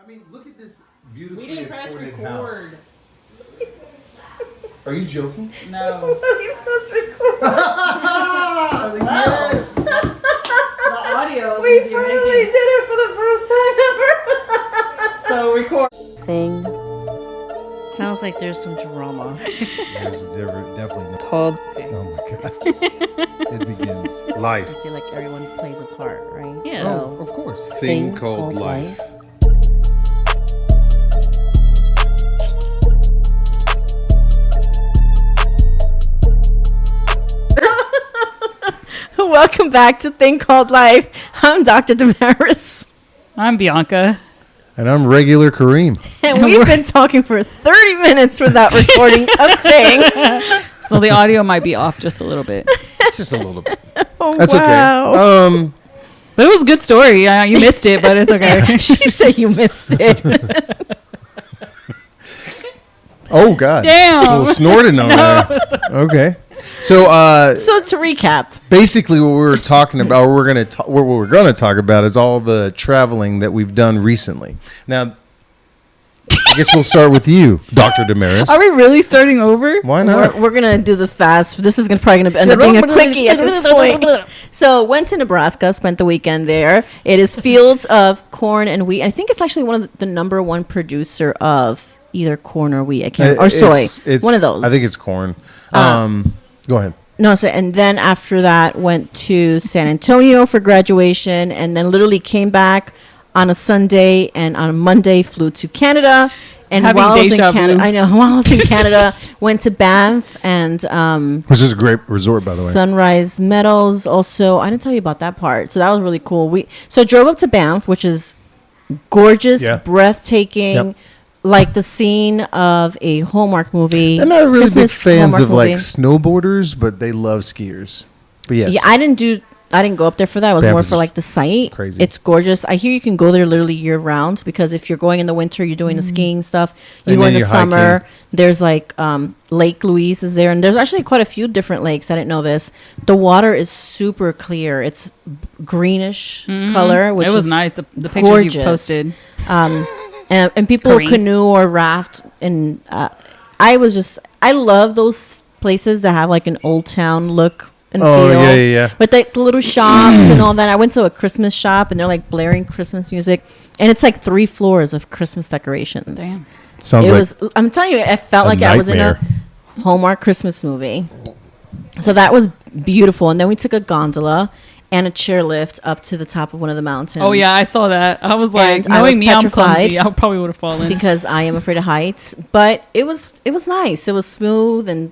mean, look at this beautifully We didn't press appointed record. house. Are you joking? No. You press record. Yes! The audio. We finally did it for the first time ever. So record. Thing. Sounds like there's some drama. There's definitely no. Called. Oh my god. It begins. Life. You see, like everyone plays a part, right? Yeah. Oh, of course. Thing Called Life. Welcome back to Thing Called Life. I'm Dr. Damaris. I'm Bianca. And I'm regular Kareem. And we've been talking for 30 minutes without recording a thing. So the audio might be off just a little bit. Just a little bit. Oh, That's wow. okay. But it was a good story. You missed it, but it's okay. She said you missed it. Oh god. Damn. A little snorting on there. Okay. So So to recap, basically what we were talking about, what we're gonna talk about is all the traveling that we've done recently. Now, I guess we'll start with you, Dr. Damaris. Are we really starting over? Why not? we're going to do the fast. This is probably going to end up being a quickie at this point. So went to Nebraska, spent the weekend there. It is fields of corn and wheat. I think it's actually one of the number one producer of either corn or wheat. I can't, or soy. It's one of those. I think it's corn. Go ahead. No, so and then after that went to San Antonio for graduation, and then literally came back on a Sunday, and on a Monday flew to Canada. And Having while I was in deja Canada, vu. I know while I was in Canada, went to Banff and Which is a great resort, by the way. Sunrise Meadows. Also, I didn't tell you about that part, so that was really cool. We drove up to Banff, which is gorgeous, Yeah. breathtaking. Yep. Like the scene of a Hallmark movie. They're not really big Christmas fans Hallmark of like movie. snowboarders, but they love skiers. But yes. Yeah, I didn't go up there for that. It was Banff more is for like the site. crazy. It's gorgeous. I hear you can go there literally year round, because if you're going in the winter, you're doing the skiing stuff. You And go then in the you're summer. hiking. There's like Lake Louise is there, and there's actually quite a few different lakes. I didn't know this. The water is super clear. It's greenish color, which It was is nice. The pictures gorgeous. you posted. and people Kareem. canoe or raft, and I love those places that have like an old town look and Oh, feel. yeah. With like the little shops and all that. I went to a Christmas shop, and they're like blaring Christmas music, and it's like 3 floors of Christmas decorations. Damn. Sounds It like was. I'm telling you, it felt a like I was in a nightmare. Hallmark Christmas movie. So that was beautiful, and then we took a gondola and a chairlift up to the top of one of the mountains. Oh, yeah, I saw that. I was like, And I knowing was me, I'm petrified. clumsy. I probably would have fallen. because I am afraid of heights. But it was nice. It was smooth and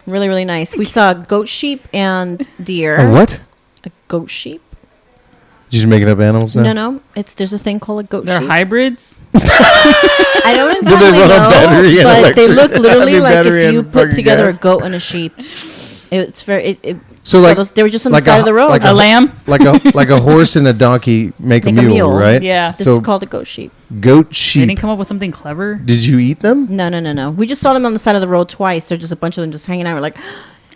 really, really nice. We saw goat, sheep, and deer. A what? A goat sheep? You just making up animals now? No. There's a thing called a goat They're sheep. hybrids. I don't Do they exactly run on know, battery and but they electric? look literally I mean, like battery if you and put fucking together gas? a goat and a sheep. It's very. So like they were just on like the side of the road. like A lamb. like a horse and a donkey make a Make a mule, mule. right? Yeah. This So is called a goat sheep. goat They sheep. didn't come up with something clever. Did you eat them? No. We just saw them on the side of the road twice. They're just a bunch of them just hanging out. We're like,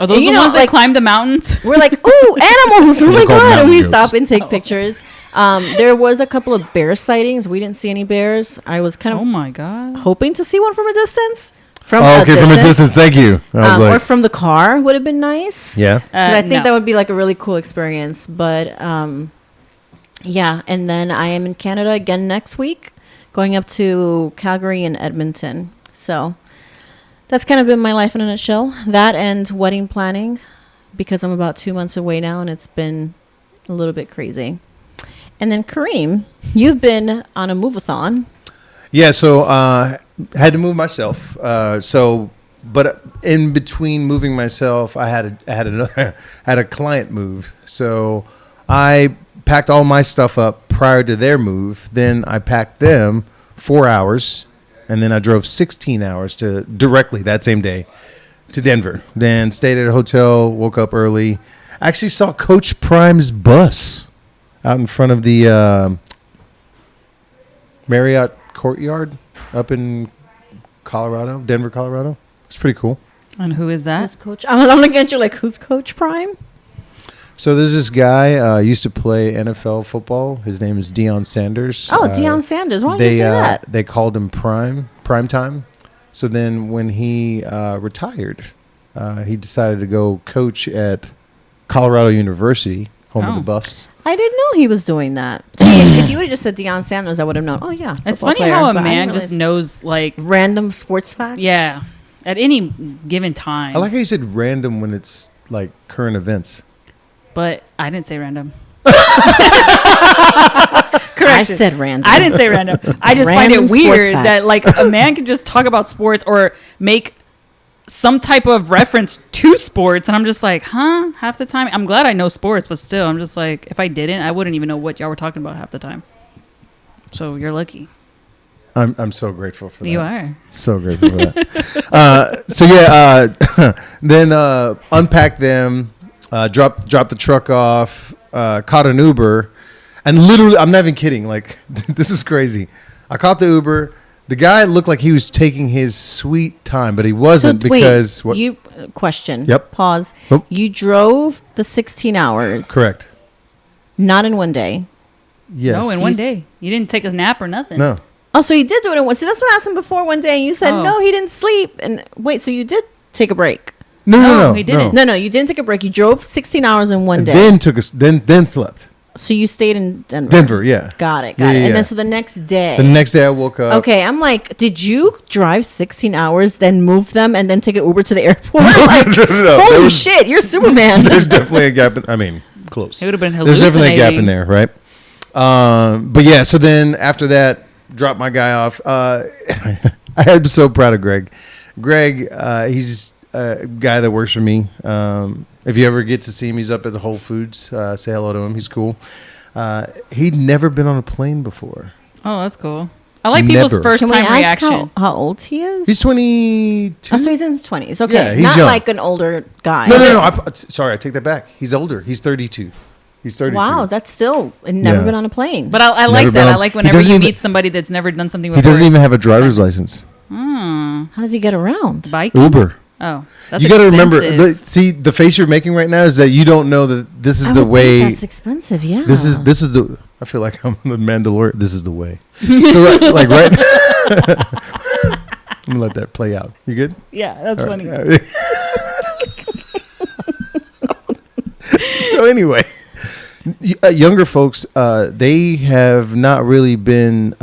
Are those You the know, ones that like- climb the mountains? We're like, ooh, animals! Oh Those my are called god! And mountain we goats. stop and take pictures. There was a couple of bear sightings. We didn't see any bears. I was kind Oh of my god. hoping to see one from a distance. From a distance. Thank you. I was or like, from the car would have been nice. yeah. 'Cause I think No. that would be like a really cool experience. But yeah, and then I am in Canada again next week, going up to Calgary and Edmonton. So that's kind of been my life in a nutshell. That and wedding planning, because I'm about 2 months away now, and it's been a little bit crazy. And then Kareem, you've been on a move-a-thon. Yeah, so had to move myself. But in between moving myself, I had a client move. So I packed all my stuff up prior to their move. Then I packed them 4 hours, and then I drove 16 hours to directly that same day to Denver. Then stayed at a hotel, woke up early. Actually saw Coach Prime's bus out in front of the Marriott Courtyard up in Colorado, Denver, Colorado. It's pretty cool. And who is Who's that? Coach? I'm looking at you like, who's Coach Prime? So there's this guy used to play NFL football. His name is Deion Sanders. Oh, Deion Sanders. Why did you say that? They called him prime time. So then when he retired, he decided to go coach at Colorado University, home of the Buffs. I didn't know he was doing that. See, if you would have just said Deion Sanders, I would have known. Oh, yeah. It's funny how a man just knows, like, random sports facts. yeah, at any given time. I like how you said random when it's like current events. But I didn't say random. I said random. I didn't say random. I just Random find it sports weird facts. that like a man can just talk about sports or make some type of reference to sports, and I'm just like, huh? Half the time, I'm glad I know sports, but still, I'm just like, if I didn't, I wouldn't even know what y'all were talking about half the time. So you're lucky. I'm so grateful for that. You are. So grateful for that. Then unpack them, drop the truck off, caught an Uber, and literally, I'm not even kidding. Like, this is crazy. I caught the Uber. The guy looked like he was taking his sweet time, but he wasn't because wait, you question. Yep. Pause. Nope. You drove the 16 hours. Correct. Not in one day. Yes. No, in one day. You didn't take a nap or nothing. No. Oh, so you did do it in one. See, that's what I asked him before one day. And you said, no, he didn't sleep. And wait, so you did take a break? No, he didn't. No, you didn't take a break. You drove 16 hours in one day. Then slept. So you stayed in Denver. Denver, yeah. Got it. Yeah. And then so the next day. The next day I woke up. Okay, I'm like, did you drive 16 hours, then move them, and then take an Uber to the airport? Like, No. holy shit, you're Superman. There's definitely a gap. Close. It would have been There's hallucinating. definitely a gap in there, right? But yeah, so then after that, dropped my guy off. I'm so proud of Greg. Greg, he's a guy that works for me. If you ever get to see him, he's up at the Whole Foods. Say hello to him. He's cool. He'd never been on a plane before. Oh, that's cool. I like people's Never. first Can we time ask reaction. how old he is? He's 22. Oh, so he's in his 20s. Okay, Yeah, he's not young. like an older guy. No. Sorry, I take that back. He's older. He's 32. He's 32. Wow, that's still never Yeah. been on a plane. But I like Never that. been I on- like he whenever doesn't you even- meet somebody that's never done something He before. doesn't even have a driver's license. How does he get around? Bike. Uber. Oh, that's You got to remember. expensive. The face you're making right now is that you don't know that this is I the would think way. that's expensive. Yeah. This is the. I feel like I'm the Mandalorian. This is the way. So right. I'm gonna let that play out. You good? Yeah, that's All funny. right. So anyway, younger folks, they have not really been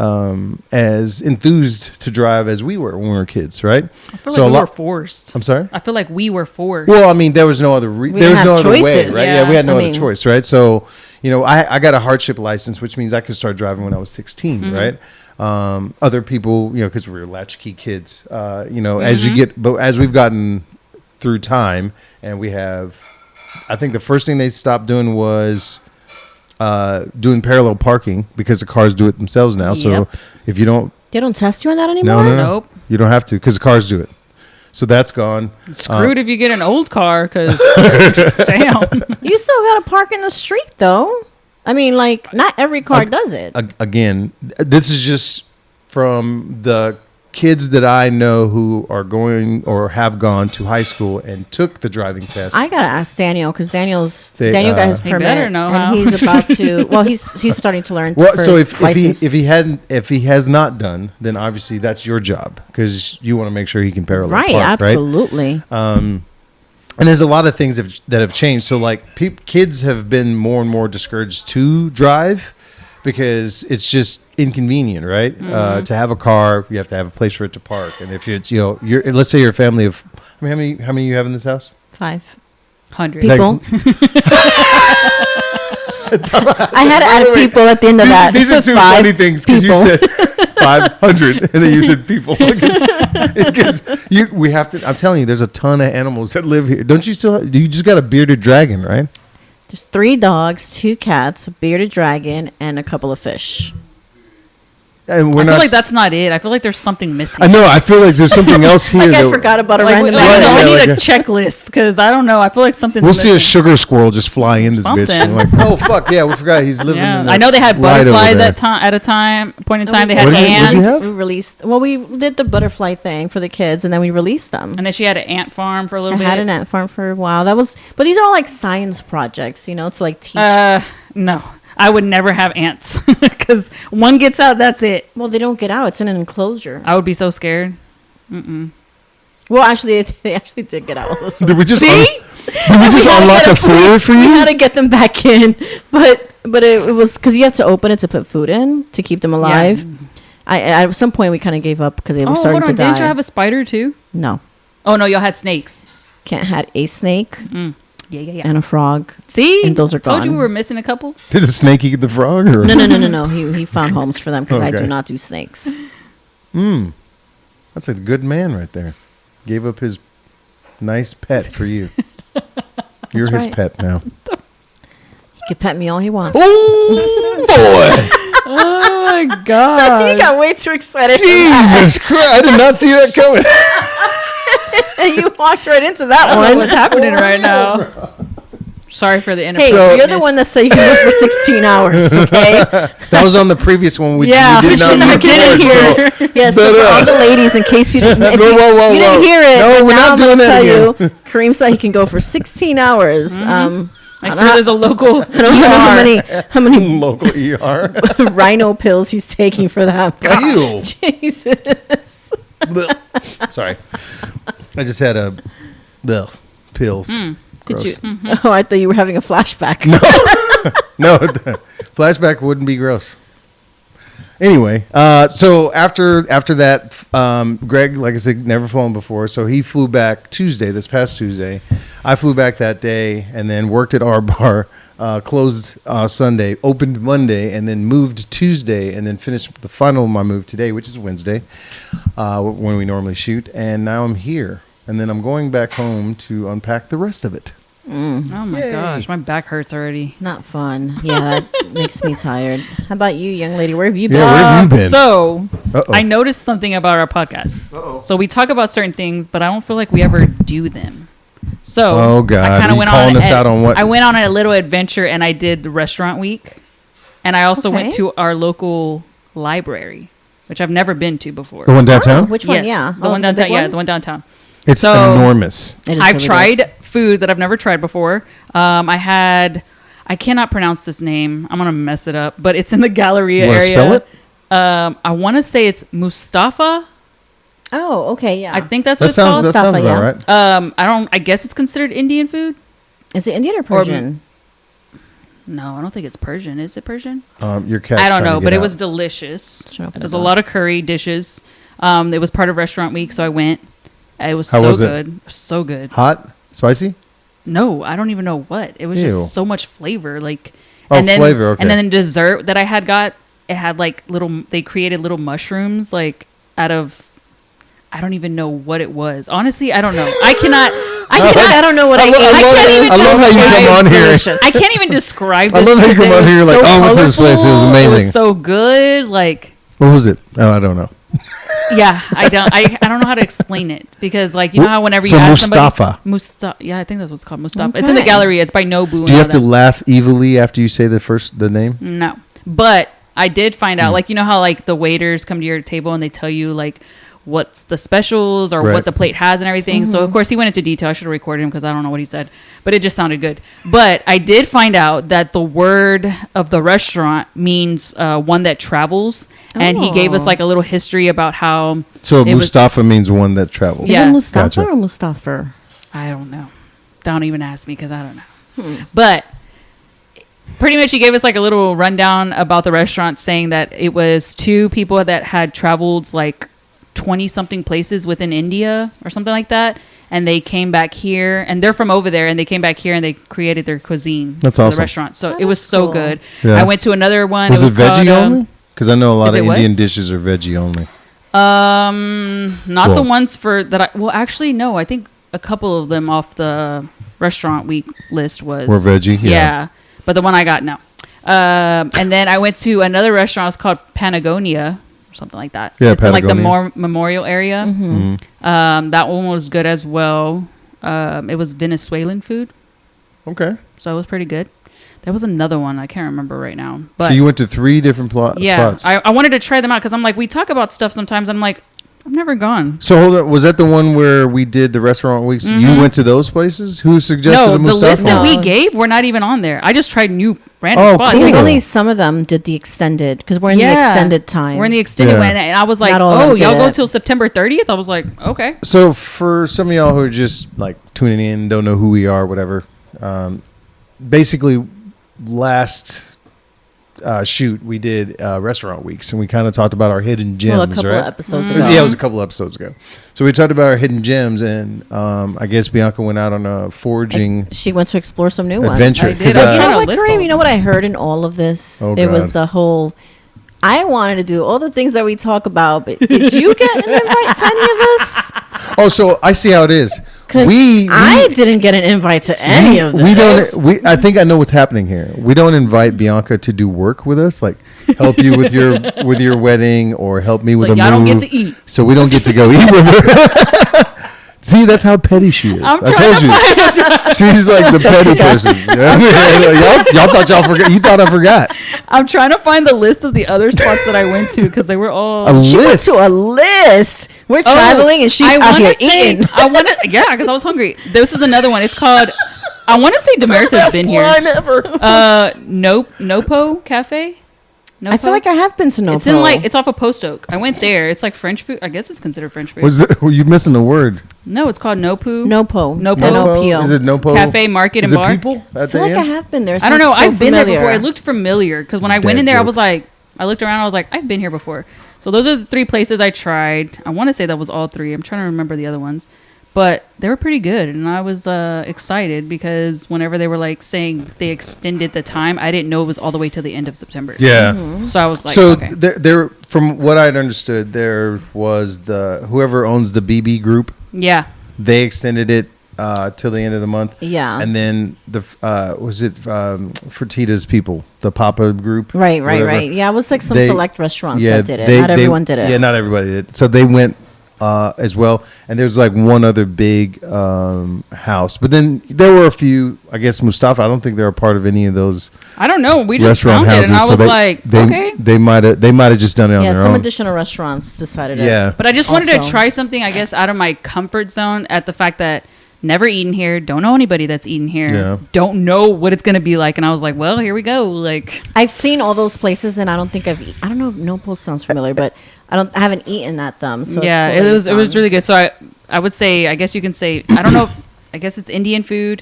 as enthused to drive as we were when we were kids, right? I feel like we were forced. I'm sorry. I feel like we were forced. Well, I mean, there was no other. We There was didn't no have other way, choices. right? Yeah. Yeah, we had no I other mean- choice, right? So, I got a hardship license, which means I could start driving when I was 16, right? Other people, because we were latchkey kids, as we've gotten through time, and we have, I think the first thing they stopped doing was doing parallel parking because the cars do it themselves now. So Yep. if you don't, They don't test you on that anymore? no, Nope. you don't have to because the cars do it. So that's gone. Screwed if you get an old car, because damn. You still got to park in the street, though. I mean, like, not every car does it. Again, this is just from the kids that I know who are going or have gone to high school and took the driving test. I gotta ask Daniel because Daniel They, got his He permit better know and how. he's about to. Well, he's starting to learn. Well, for so his license. if he has not done, then obviously that's your job because you want to make sure he can parallel right, park, absolutely. right? And there's a lot of things that have changed. So like kids have been more and more discouraged to drive because it's just inconvenient, right? To have a car, you have to have a place for it to park. And if it's you're let's say you're a family of how many you have in this house? 500. People. I had to add people at the end of that. These are two 5 funny things because you people. said 500 and then you said people. Because we have to. I'm telling you, there's a ton of animals that live here. Don't you still? You just got a bearded dragon, right? There's 3 dogs, 2 cats, a bearded dragon, and a couple of fish. And we're I feel not. like that's not it. I feel like there's something missing. I know. I feel like there's something else here. Like I that- forgot about a Like, random. I don't know. Yeah, I need like a checklist because I don't know. I feel like something's We'll see a missing. sugar squirrel just fly in this bitch. Something. And we're like, oh fuck yeah, we forgot he's living. Yeah, in the I know they had light over butterflies there. at a time point in Oh, time. we They had did. What'd you ants, have? We released. Well, we did the butterfly thing for the kids, and then we released them. and then she had an ant farm for a I little bit. had an ant farm for a while. That was, but these are all like science projects, you know, to like teach. No, I would never have ants because one gets out, that's it. Well, they don't get out. It's in an enclosure. I would be so scared. Well, actually, they actually did get out. So- Did we just see? did we just gotta unlock get a food for We you? had to get them back in, but it was because you have to open it to put food in to keep them alive. I at some point we kind of gave up because they were Oh, starting hold on. to Didn't die. you have a spider too? No, Oh, no, y'all had snakes. can't had a snake Yeah. and a frog. See? And those are Told you gone. we were missing a couple. Did the snake eat the frog? Or? No. He found homes for them because I Okay. do not do snakes. That's a good man right there. Gave up his nice pet for you. You're his right. pet now. He can pet me all he wants. Oh boy! Oh, my God. He got way too excited. Jesus Christ! I did not see that coming. You walked right into I that don't know one. what's happening right now. Sorry for the Hey, interruption. you're the one that said you can live for 16 hours, okay? That was on the previous one. We Yeah, did we not should not record, get so- Yes, so for all the ladies, in case you didn't, if Whoa, you, whoa, you didn't whoa. hear it, No, but we're now not I'm going doing to that tell again. you, Kareem said he can go for 16 hours. Make sure there's a local I don't know how many Local ER. rhino pills he's taking for that. but- Ew. Jesus. Sorry. I just had a pills. Did Gross. you? Oh, I thought you were having a flashback. No, the flashback wouldn't be gross. Anyway, so after that, Greg, like I said, never flown before, so he flew back this past Tuesday. I flew back that day and then worked at our bar, closed Sunday, opened Monday, and then moved Tuesday, and then finished the final of my move today, which is Wednesday, when we normally shoot. And now I'm here, and then I'm going back home to unpack the rest of it. Oh my Yay. gosh, my back hurts already. Not fun. Yeah, that makes me tired. How about you, young lady? Where have you been? Yeah, where have you been? So Uh-oh. I noticed something about our podcast. So we talk about certain things, but I don't feel like we ever do them. So Oh, God. I kinda You went calling on us out on what? I went on a little adventure and I did the restaurant week, and I also went Okay. to our local library, which I've never been to before. The one Oh, downtown? which one? Yes, Yeah. the Oh, one the downtown. big Yeah, one? the one downtown. It's So- enormous. It is I've really tried food that I've never tried before. I cannot pronounce this name. I'm gonna mess it up, but it's in the Galleria You wanna area. spell it? I want to say it's Mustafa. good. Oh, okay, yeah. I think that's what That it's sounds called. about yeah. right. I guess it's considered Indian food. Is it Indian or Persian? No, I don't think it's Persian. Is it Persian? Your cat's I don't trying to know, get but it out. was delicious. Should open There's the a door. lot of curry dishes. It was part of restaurant week, so I went. It was How so was it? good. So good. hot, spicy. No, I don't even know what. It was Ew. just so much flavor. Like, Oh, and then, flavor, okay. And then the dessert that I had it had like they created little mushrooms like out of, I don't even know what it was. Honestly, I don't know. I don't know what I, I love how you come on here. I can't even describe I this. love how you because come it on was here like, so oh, what's this place? It was colorful. It amazing. was so good. Like, What was it? Oh, I don't know. yeah, I don't know how to explain it because like, you know how whenever you So ask Mustafa. somebody, yeah, I think that's what's called Mustafa. It's in the Okay. Galleria. It's by Nobu. Do you have to laugh evilly after you say the name? No, but I did find Hmm. out, like, you know how like the waiters come to your table and they tell you like what's the specials or Right. what the plate has and everything. So of course he went into detail. I should have recorded him because I don't know what he said, but it just sounded good. But I did find out that the word of the restaurant means one that travels, and he gave us Oh. like a little history about how. So it was- Mustafa means one that travels. Is Yeah. it Mustafa Gotcha. or Mustafa? I don't know. Don't even ask me because I don't know. But pretty much he gave us like a little rundown about the restaurant, saying that it was two people that had traveled like 20 something places within India or something like that. And they came back here, and they're from over there, and they came back here and they created their cuisine. That's for awesome. The restaurant. So Oh, it was that's so cool. good. Yeah. I went to another one. Was it veggie called, only? Because I know a lot is of it what? Indian dishes are veggie only. Not the Well- ones for that. Well, actually, no. I think a couple of them off the restaurant week list was Were veggie? Yeah. Yeah, but the one I got no. And then I went to another restaurant. It's called Patagonia, something like that. Yeah, it's in like the Patagonia. memorial area. That one was good as well. It was Venezuelan food, Okay. so it was pretty good. There was another one I can't remember right now, but So you went to 3 different spots. I wanted to try them out because I'm like, we talk about stuff sometimes. I'm like, I've never gone. So hold on, was that the one where we did the restaurant weeks? You went to those places? Who suggested No, the the Mustafa? list that we No. gave were not even on there. I just tried new random Oh, spots. cool. I think because- only some of them did the extended because we're in the extended time. We're in the extended Yeah. one, and I was like, Not all of "Oh, them y'all did go it. till September 30th." I was like, "Okay." So for some of y'all who are just like tuning in, don't know who we are, whatever. Basically, last shoot we did restaurant weeks, and we kind of talked about our hidden gems. well, a couple right? of episodes ago. Yeah, it was a couple episodes ago. So we talked about our hidden gems, and I guess Bianca went out on a foraging She went to explore some new ones. adventure. I did. 'Cause, I'm But you trying know to what, list all Kareem? of You know what I heard in all of this? Oh, it was God. the whole. I wanted to do all the things that we talk about, but did you get an invite to any of this? oh, so I see how it is. Because I didn't get an invite to any of this. We don't. I think I know what's happening here. We don't invite Bianca to do work with us, like help you with your wedding or help me with like a y'all don't move. get to eat. So we don't get to go eat with her. See, that's how petty she is. I'm I trying told to you. She's like the petty person. You know what I mean? y'all thought y'all forgot. You thought I forgot. I'm trying to find the list of the other spots that I went to because they were all. A She went list. to a list. We're traveling and she's I out wanna here say, eating. I want to, yeah, because I was hungry. This is another one. It's called. I want to say Damaris has Best been here. line ever. Nopo Cafe. Nopo? I feel like I have been to Nopo. It's in like it's off of Post Oak. I went there. It's like French food. I guess it's considered French food. Were you missing a word? No, it's called Nopu. Nopo. Nopo. N-O-P-O. Is it Nopo? Cafe, Market, Is and it Bar. people I at feel the like I end? have been there. I don't know. Sounds so I've been there familiar. before. It looked familiar because when It's I went dead in there, I joke. was like, I looked around. I was like, I've been here before. So those are the 3 places I tried. I want to say that was all 3. I'm trying to remember the other ones, but they were pretty good, and I was excited because whenever they were like saying they extended the time, I didn't know it was all the way to the end of September. Yeah. So I was like, So okay. there, from what I'd understood, there was whoever owns the BB group. Yeah. They extended it till the end of the month. Yeah. And then was it Fertitta's people, the Papa group? Right. whatever. Yeah, it was like some They- select restaurants that did it. Not everyone did it. Yeah, not everybody did. So they went as well. And there's like one other big house. But then there were a few, I guess Mustafa, I don't think they're a part of any of those I don't know. We just restaurant found houses. it, and I So was they, like, they, okay. They might have just done it on Yeah, their some own. additional restaurants decided it. Yeah. But I just wanted to Also. try something, I guess, out of my comfort zone at the fact that never eaten here, don't know anybody that's eaten here, Yeah. don't know what it's going to be like. And I was like, well, here we go. Like, I've seen all those places, and I don't think I don't know if Nopo sounds familiar, but I haven't eaten at them. So yeah, it's it was really good. So I would say, I guess you can say, I don't know, I guess it's Indian food.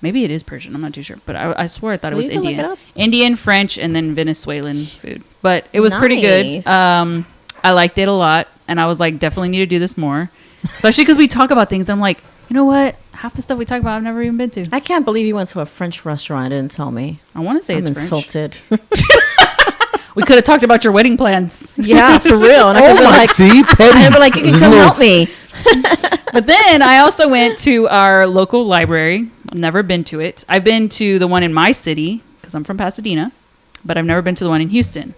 Maybe it is Persian. I'm not too sure. But I swear I thought Well, it was you can look Indian. it up. Indian, French, and then Venezuelan food. But it was pretty Nice. good. I liked it a lot. And I was like, definitely need to do this more. Especially because we talk about things. And I'm like, you know what? Half the stuff we talk about, I've never even been to. I can't believe you went to a French restaurant and didn't tell me. I want to say I'm it's French. insulted. We could have talked about your wedding plans. Yeah, for real. And I Oh could be my, like, see, petty. I'd be like, you can This come little- help me. But then I also went to our local library. I've never been to it. I've been to the one in my city because I'm from Pasadena, but I've never been to the one in Houston.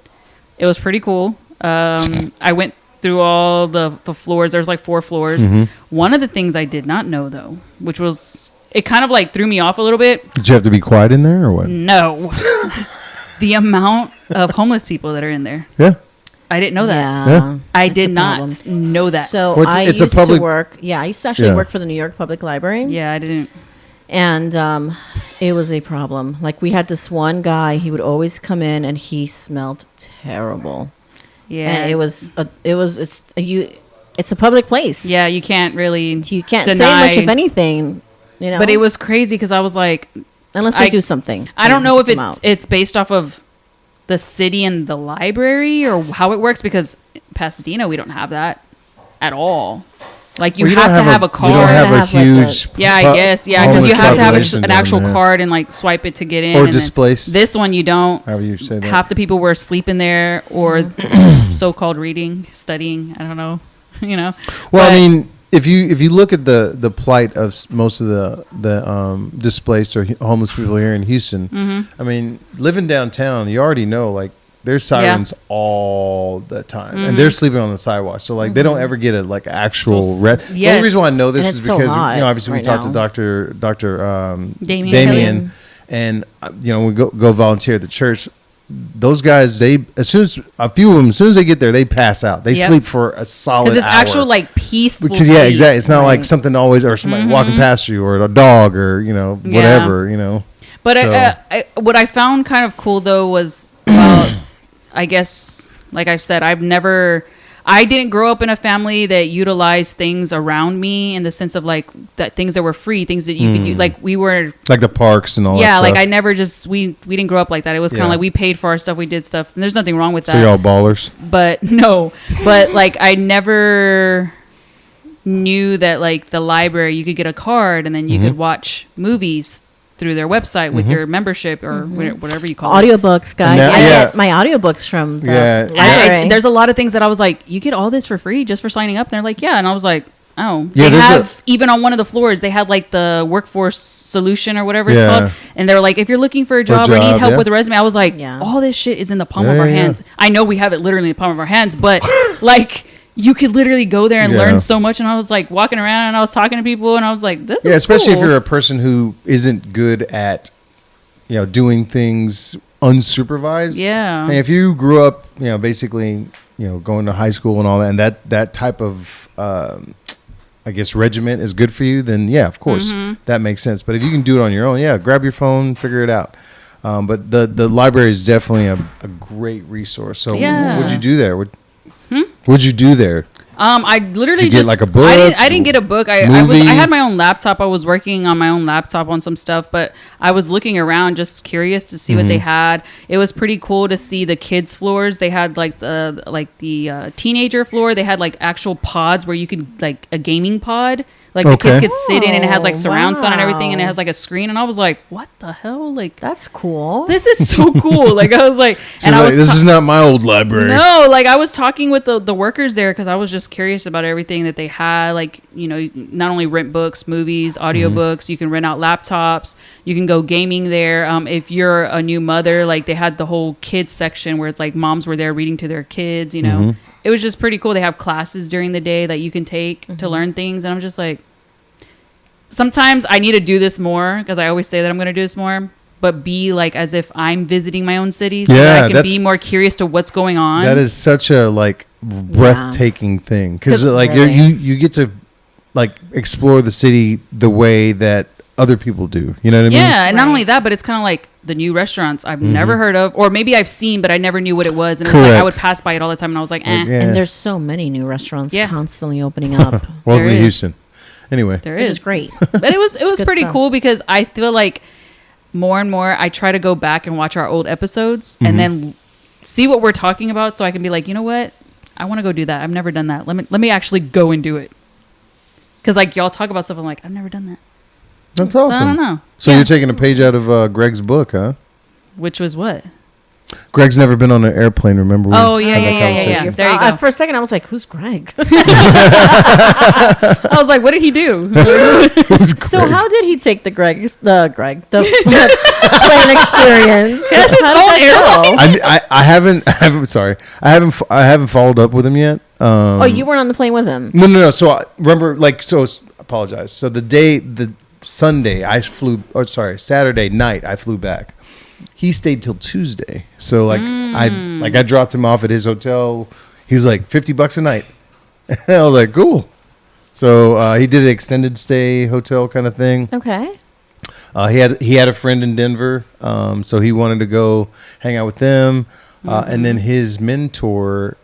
It was pretty cool. I went through all the floors. There's like 4 floors. One of the things I did not know though, which was, it kind of like threw me off a little bit. Did you have to be quiet in there or what? No. The amount of homeless people that are in there. Yeah. I didn't know that. Yeah. I It's did a not problem. know that. So Well, it's- I it's a used public- to work. Yeah, I used to actually Yeah. work for the New York Public Library. Yeah, I didn't. And it was a problem. Like we had this one guy. He would always come in, and he smelled terrible. Yeah. And it's a public place. Yeah, you can't really. You can't deny. say much, if anything. You know. But it was crazy because I was like, unless they I- do something. I don't They know if come out. it's based off of the city and the library or how it works because Pasadena we don't have that at all. Like you Well, have to have a You don't card. have a Have like huge. Yeah, I po- guess. Yeah, because homeless you have to have population an down actual there. card and like swipe it to get in. Or and then displaced. This one you don't. However you say that. Half the people were sleeping there or so-called reading, studying. I don't know. You know. Well, But- I mean, if you look at the plight of most of the displaced or homeless people here in Houston, Mm-hmm. I mean, living downtown, you already know like there's sirens all the time, and they're sleeping on the sidewalk. So like they don't ever get a like actual rest. The only reason why I know this And is it's so because hot obviously we right talked now. to Dr. Damien. and we go volunteer at the church. Those guys, as soon as they get there, they pass out. They Yep. sleep for a solid Because it's hour. actual like peaceful. Because sleep. exactly. It's not like Right. something always or somebody walking past you or a dog or whatever. But So- what I found kind of cool though was, I guess, like I've said, I didn't grow up in a family that utilized things around me in the sense of like that things that were free, things that you could use. Like we were, like the parks and all that yeah, stuff. like I never just, we didn't grow up like that. It was kind of Yeah. like we paid for our stuff, we did stuff, and there's nothing wrong with So that. you're all ballers. But no, but like I never knew that like the library, you could get a card and then you could watch movies through their website with your membership or whatever you call it. Audiobooks, guys. And that- I yeah. get my audiobooks from the Yeah. library. There's a lot of things that I was like, you get all this for free just for signing up. And they're like, yeah. And I was like, oh, Yeah, they there's have even on one of the floors, they had like the workforce solution or whatever it's Yeah. called. And they were like, if you're looking for a job or need job, help yeah. with a resume, I was like, Yeah. all this shit is in the palm Yeah, of our yeah, hands. I know we have it literally in the palm of our hands, but like you could literally go there and Yeah. learn so much. And I was like walking around and I was talking to people and I was like, this is Especially if cool. you're a person who isn't good at doing things unsupervised. Yeah. And if you grew up, basically, going to high school and all that, and that type of, I guess, regiment is good for you, then yeah, of course, that makes sense. But if you can do it on your own, yeah, grab your phone, figure it out. But the library is definitely a great resource. So Yeah. what'd you do there? What'd you do there? I literally Did you get, just like, a book? I didn't get a book. I Movie? had my own laptop. I was working on my own laptop on some stuff, but I was looking around just curious to see what they had. It was pretty cool to see the kids floors. They had like the teenager floor. They had like actual pods where you could like a gaming pod. Like the kids Okay. could sit in and it has like Oh, surround sound and everything and it wow. has like a screen and I was like, what the hell? Like That's cool. this is so cool. Like I was like, She's like, this is not my old library. no, like I was talking with the workers there because I was just curious about everything that they had. Like, you not only rent books, movies, audiobooks, you can rent out laptops, you can go gaming there. If you're a new mother, like they had the whole kids section where it's like moms were there reading to their kids, It was just pretty cool. They have classes during the day that you can take to learn things. And I'm just like, sometimes I need to do this more because I always say that I'm going to do this more. But be like as if I'm visiting my own city, so Yeah, that I can that's- be more curious to what's going on. That is such a like breathtaking thing because 'Cause like really- you get to like explore the city the way that other people do. You know what I mean? Yeah, and not Right. only that, but it's kind of like the new restaurants I've never heard of, or maybe I've seen, but I never knew what it was. And it's like I Correct. would pass by it all the time, and I was like, eh, Like, yeah. And there's so many new restaurants Yeah. constantly opening up, Welcome there to is. Houston. Anyway, there which is. is great. But it was good pretty stuff. cool because I feel like more and more I try to go back and watch our old episodes and then see what we're talking about, so I can be like, you know what, I want to go do that. I've never done that. Let me actually go and do it. Because like y'all talk about stuff, I'm like, I've never done that. that's So awesome. I don't know. So Yeah. you're taking a page out of Greg's book, huh? Which was what? Greg's never been on an airplane. Remember? We Oh, yeah, had that yeah, yeah, conversation. yeah. There you go. For a second, I was like, "Who's Greg?" I was like, what did he do? So how did he take the plane experience? That's his How did own that go? I haven't. Sorry, I haven't followed up with him yet. Oh, you weren't on the plane with him. No. So I remember, apologize. So the Sunday I flew. Oh, sorry, Saturday night I flew back. He stayed till Tuesday. So I dropped him off at his hotel. He was like $50 a night. I was like, cool. So he did an extended stay hotel kind of thing. Okay. He had a friend in Denver, so he wanted to go hang out with them. And then his mentor,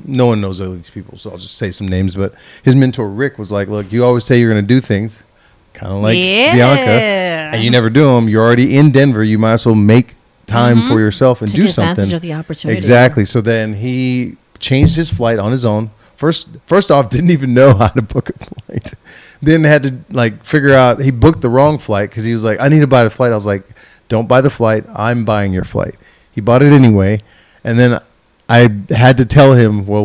no one knows all these people, so I'll just say some names. But his mentor Rick was like, "Look, you always say you're going to do things, kind of like Bianca, and you never do them. You're already in Denver. You might as well make time for yourself and Took do advantage something." of the opportunity. Exactly. So then he changed his flight on his own. First off, didn't even know how to book a flight. Then had to figure out, he booked the wrong flight because he was like, I need to buy the flight. I was like, don't buy the flight. I'm buying your flight. He bought it anyway. And then I had to tell him, well,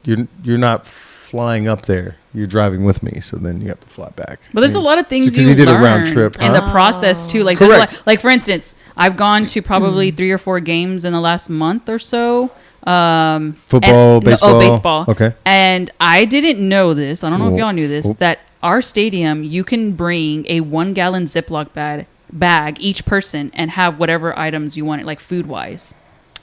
you're not flying up there, you're driving with me. So then you have to fly back. But there's a lot of things because you he did learn a round trip in the process too. Like, there's a Correct. lot, like for instance, I've gone to probably 3 or 4 games in the last month or so. Football, baseball. Baseball. Okay. And I didn't know this. I don't know if Whoop, y'all knew this. whoop. That our stadium, you can bring a 1-gallon Ziploc bag each person and have whatever items you want, like food wise.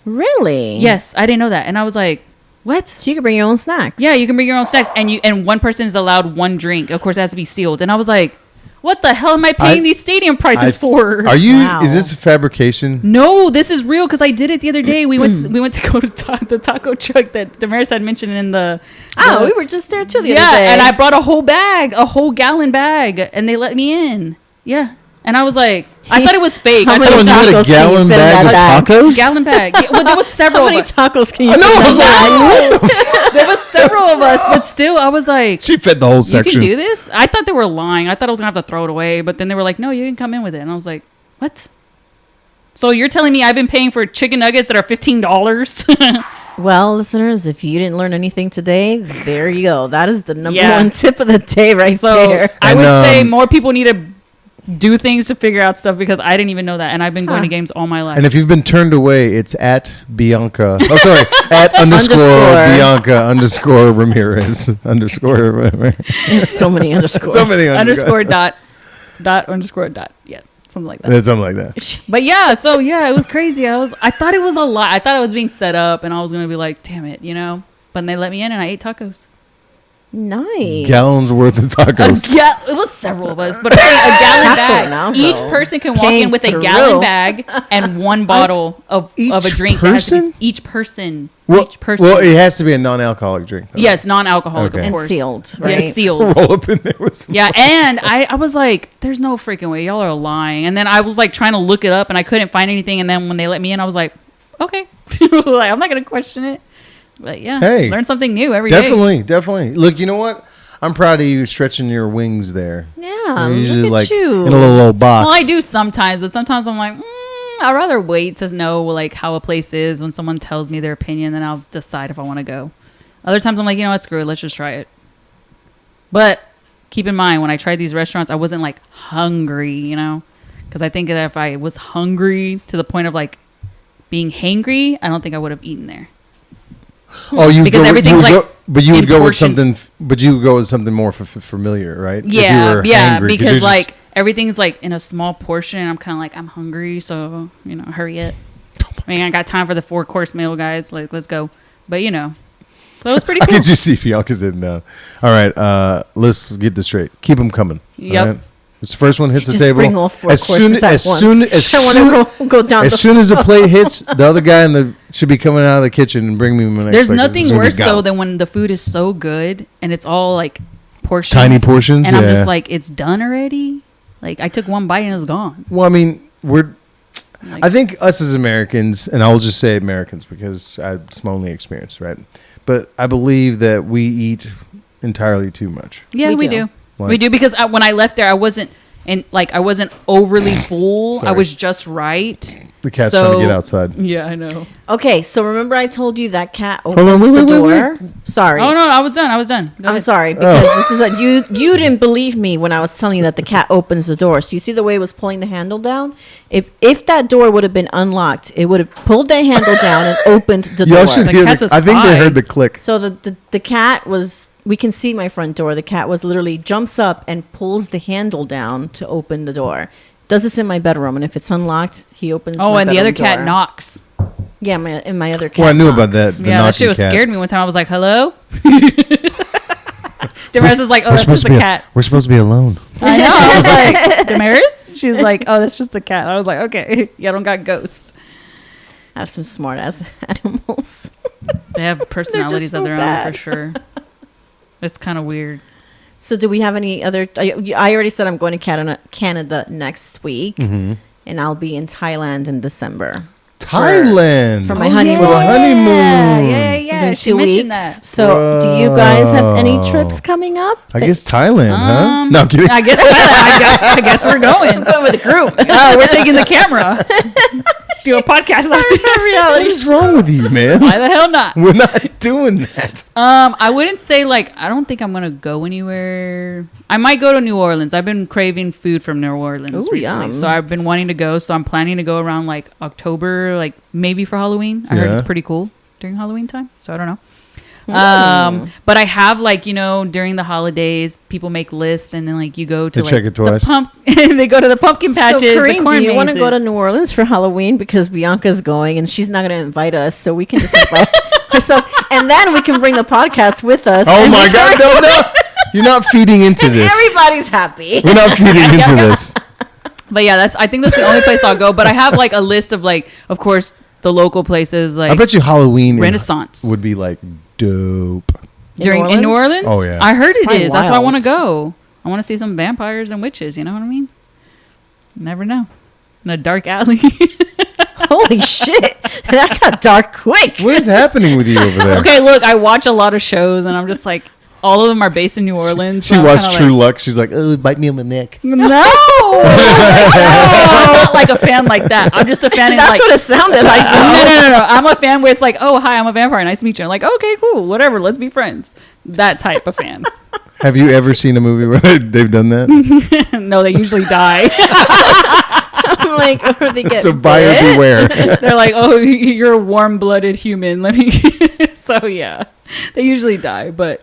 Really? Yes, I didn't know that, and I was like, "What?" So you can bring your own snacks. Yeah, you can bring your own snacks, and one person is allowed 1 drink. Of course, it has to be sealed. And I was like, "What the hell am I paying these stadium prices for?" Are you? Wow. Is this a fabrication? No, this is real because I did it the other day. We went to go to the taco truck that Damaris had mentioned in the. Oh, we were just there too the other Yeah, day. and I brought a whole gallon bag, and they let me in. Yeah, and I was like, I thought it was fake. How I many thought it was tacos can you fit in that bag? tacos? gallon bag. Yeah, well, there was several How of many us. tacos can you I know. fit I in was that like, bag? There was several of us, but still, I was like, she fed the whole you section. can do this? I thought they were lying. I thought I was gonna have to throw it away, but then they were like, no, you can come in with it, and I was like, what? So you're telling me I've been paying for chicken nuggets that are $15? Well, listeners, if you didn't learn anything today, there you go. That is the number Yeah. 1 tip of the day right So there. I And, would say more people need to do things to figure out stuff because I didn't even know that, and I've been going Huh. to games all my life. And if you've been turned away, it's at Bianca. Oh, sorry, at underscore Bianca underscore Ramirez underscore. So many underscores. So many underscore dot underscore dot, yeah, something like that. Yeah, something like that. But yeah, so yeah, it was crazy. I thought it was a lie. I thought I was being set up, and I was gonna be like, damn it, you know. But they let me in, and I ate tacos. Nice. Gallons worth of tacos. Yeah, it was several of us, but a gallon bag. now, Each though. person can walk Came in with a through. gallon bag and 1 bottle of a Each drink. That has to be- person? each person. Well, each person. well, it has to be a non-alcoholic drink. though. Yes, non-alcoholic, Okay. of And course. sealed, Yeah, right? it's sealed. Roll up in there with some. Yeah, and I was like, there's no freaking way. Y'all are lying. And then I was like trying to look it up, and I couldn't find anything. And then when they let me in, I was like, okay. Like, I'm not going to question it. But yeah, Hey, learn something new every day. Definitely. Look, you know what? I'm proud of you stretching your wings there. Yeah, You're usually look at like you. in a little box. Well, I do sometimes, but sometimes I'm like, I'd rather wait to know like how a place is when someone tells me their opinion, then I'll decide if I want to go. Other times I'm like, you know what, screw it, let's just try it. But keep in mind, when I tried these restaurants, I wasn't like hungry, you know, because I think that if I was hungry to the point of like being hangry, I don't think I would have eaten there. Oh, you Because go, everything's you would like go, but you would in go with portions. something. But you would go with something more familiar, right? If you Yeah, were yeah, hangry, 'cause because you're just- like everything's like in a small portion. And I'm kind of like, I'm hungry, so you know, hurry it. I mean, I got time for the 4-course meal, guys. Like, let's go. But you know, so it was pretty I cool. could just see Bianca sitting down. All right, let's get this straight. Keep them coming. Yep. All right? This first one hits the Just table. bring all 4 as courses soon at as once. soon as I wanna soon go down as the soon as the plate hits, the other guy should be coming out of the kitchen and bring me my next There's plate, 'cause it's nothing gonna be worse though gone. than when the food is so good and it's all like portions, Tiny portions, and I'm yeah. just like, it's done already. Like I took 1 bite and it's gone. Well, I mean, Like, I think us as Americans, and I'll just say Americans because it's my only experience, right? But I believe that we eat entirely too much. yeah, We we do. do. Like- We do because when I left there, I wasn't overly full. I Sorry. was just right. The cat's trying to get outside. Yeah, I know. Okay, so remember I told you that cat on, opens wait, the wait, door? wait. Sorry. Oh no, I was done. Go I'm ahead. sorry because this is you didn't believe me when I was telling you that the cat opens the door. So you see the way it was pulling the handle down? If that door would have been unlocked, it would have pulled the handle down and opened the Y'all door. should The hear. cat's a I think they spy. heard the click. So the cat was, we can see my front door. The cat was literally jumps up and pulls the handle down to open the door. Does this in my bedroom, and if it's unlocked, he opens. Oh, my and the other bedroom cat door. knocks. Yeah, in my other cat. Well, I knew about knocks. that. The Yeah, that shit knocking was cat. scared me one time. I was like, "Hello." Damaris is like, "Oh, We're that's just supposed a to be. cat." We're supposed to be alone. I know. I was like, "Damaris?" She was like, "Oh, that's just a cat." I was like, "Okay, yeah, I don't got ghosts." I have some smart ass animals. They have personalities so of their bad. own for sure. It's kind of weird. So, do we have any other? I already said I'm going to Canada next week, Mm-hmm. and I'll be in Thailand in December. Thailand For my Oh, honeymoon. For a honeymoon. Yeah, I'm yeah. doing She 2 mentioned weeks. that. So, do you guys have any Whoa. trips coming up? I guess Thailand, huh? No, I'm kidding. I guess we're going. Going with the group. Oh, we're taking the camera. Do a podcast about What is wrong with you, man? Why the hell not? We're not doing that. I wouldn't say like I don't think I'm gonna go anywhere. I might go to New Orleans. I've been craving food from New Orleans Ooh, recently, yum. so I've been wanting to go. So I'm planning to go around like October, like maybe for Halloween. I heard Yeah. it's pretty cool during Halloween time. So I don't know. But I have like during the holidays, people make lists and then like you go to They check it twice. they go to the pumpkin patches. So, the Kareem, corn do you want to go to mazes. New Orleans for Halloween because Bianca's going and she's not going to invite us, so we can just invite ourselves, and then we can bring the podcast with us. Oh and my God! No! You're not feeding into this. everybody's happy. We're not feeding into this. But yeah, I think that's the only place I'll go. But I have like a list of like, of course, the local places like I bet you Halloween Renaissance would be like dope. in New Orleans. Oh, yeah. I heard It's it probably is. That's why I want to wild. go. I want to see some vampires and witches. You know what I mean? You never know. In a dark alley. Holy shit, that got dark quick. What is happening with you over there? Okay, look, I watch a lot of shows, and I'm just like, all of them are based in New Orleans. She so I'm watched kinda True like, Luck. She's like, oh, bite me on the neck. No, I'm not like a fan like that. I'm just a fan. That's like, what it sounded like. no. I'm a fan where it's like, oh, hi, I'm a vampire. Nice to meet you. I'm like, okay, cool, whatever. Let's be friends. That type of fan. Have you ever seen a movie where they've done that? No, they usually die. I'm like, or they get So buyer bit. beware. They're like, oh, you're a warm-blooded human. Let me. So yeah, they usually die. But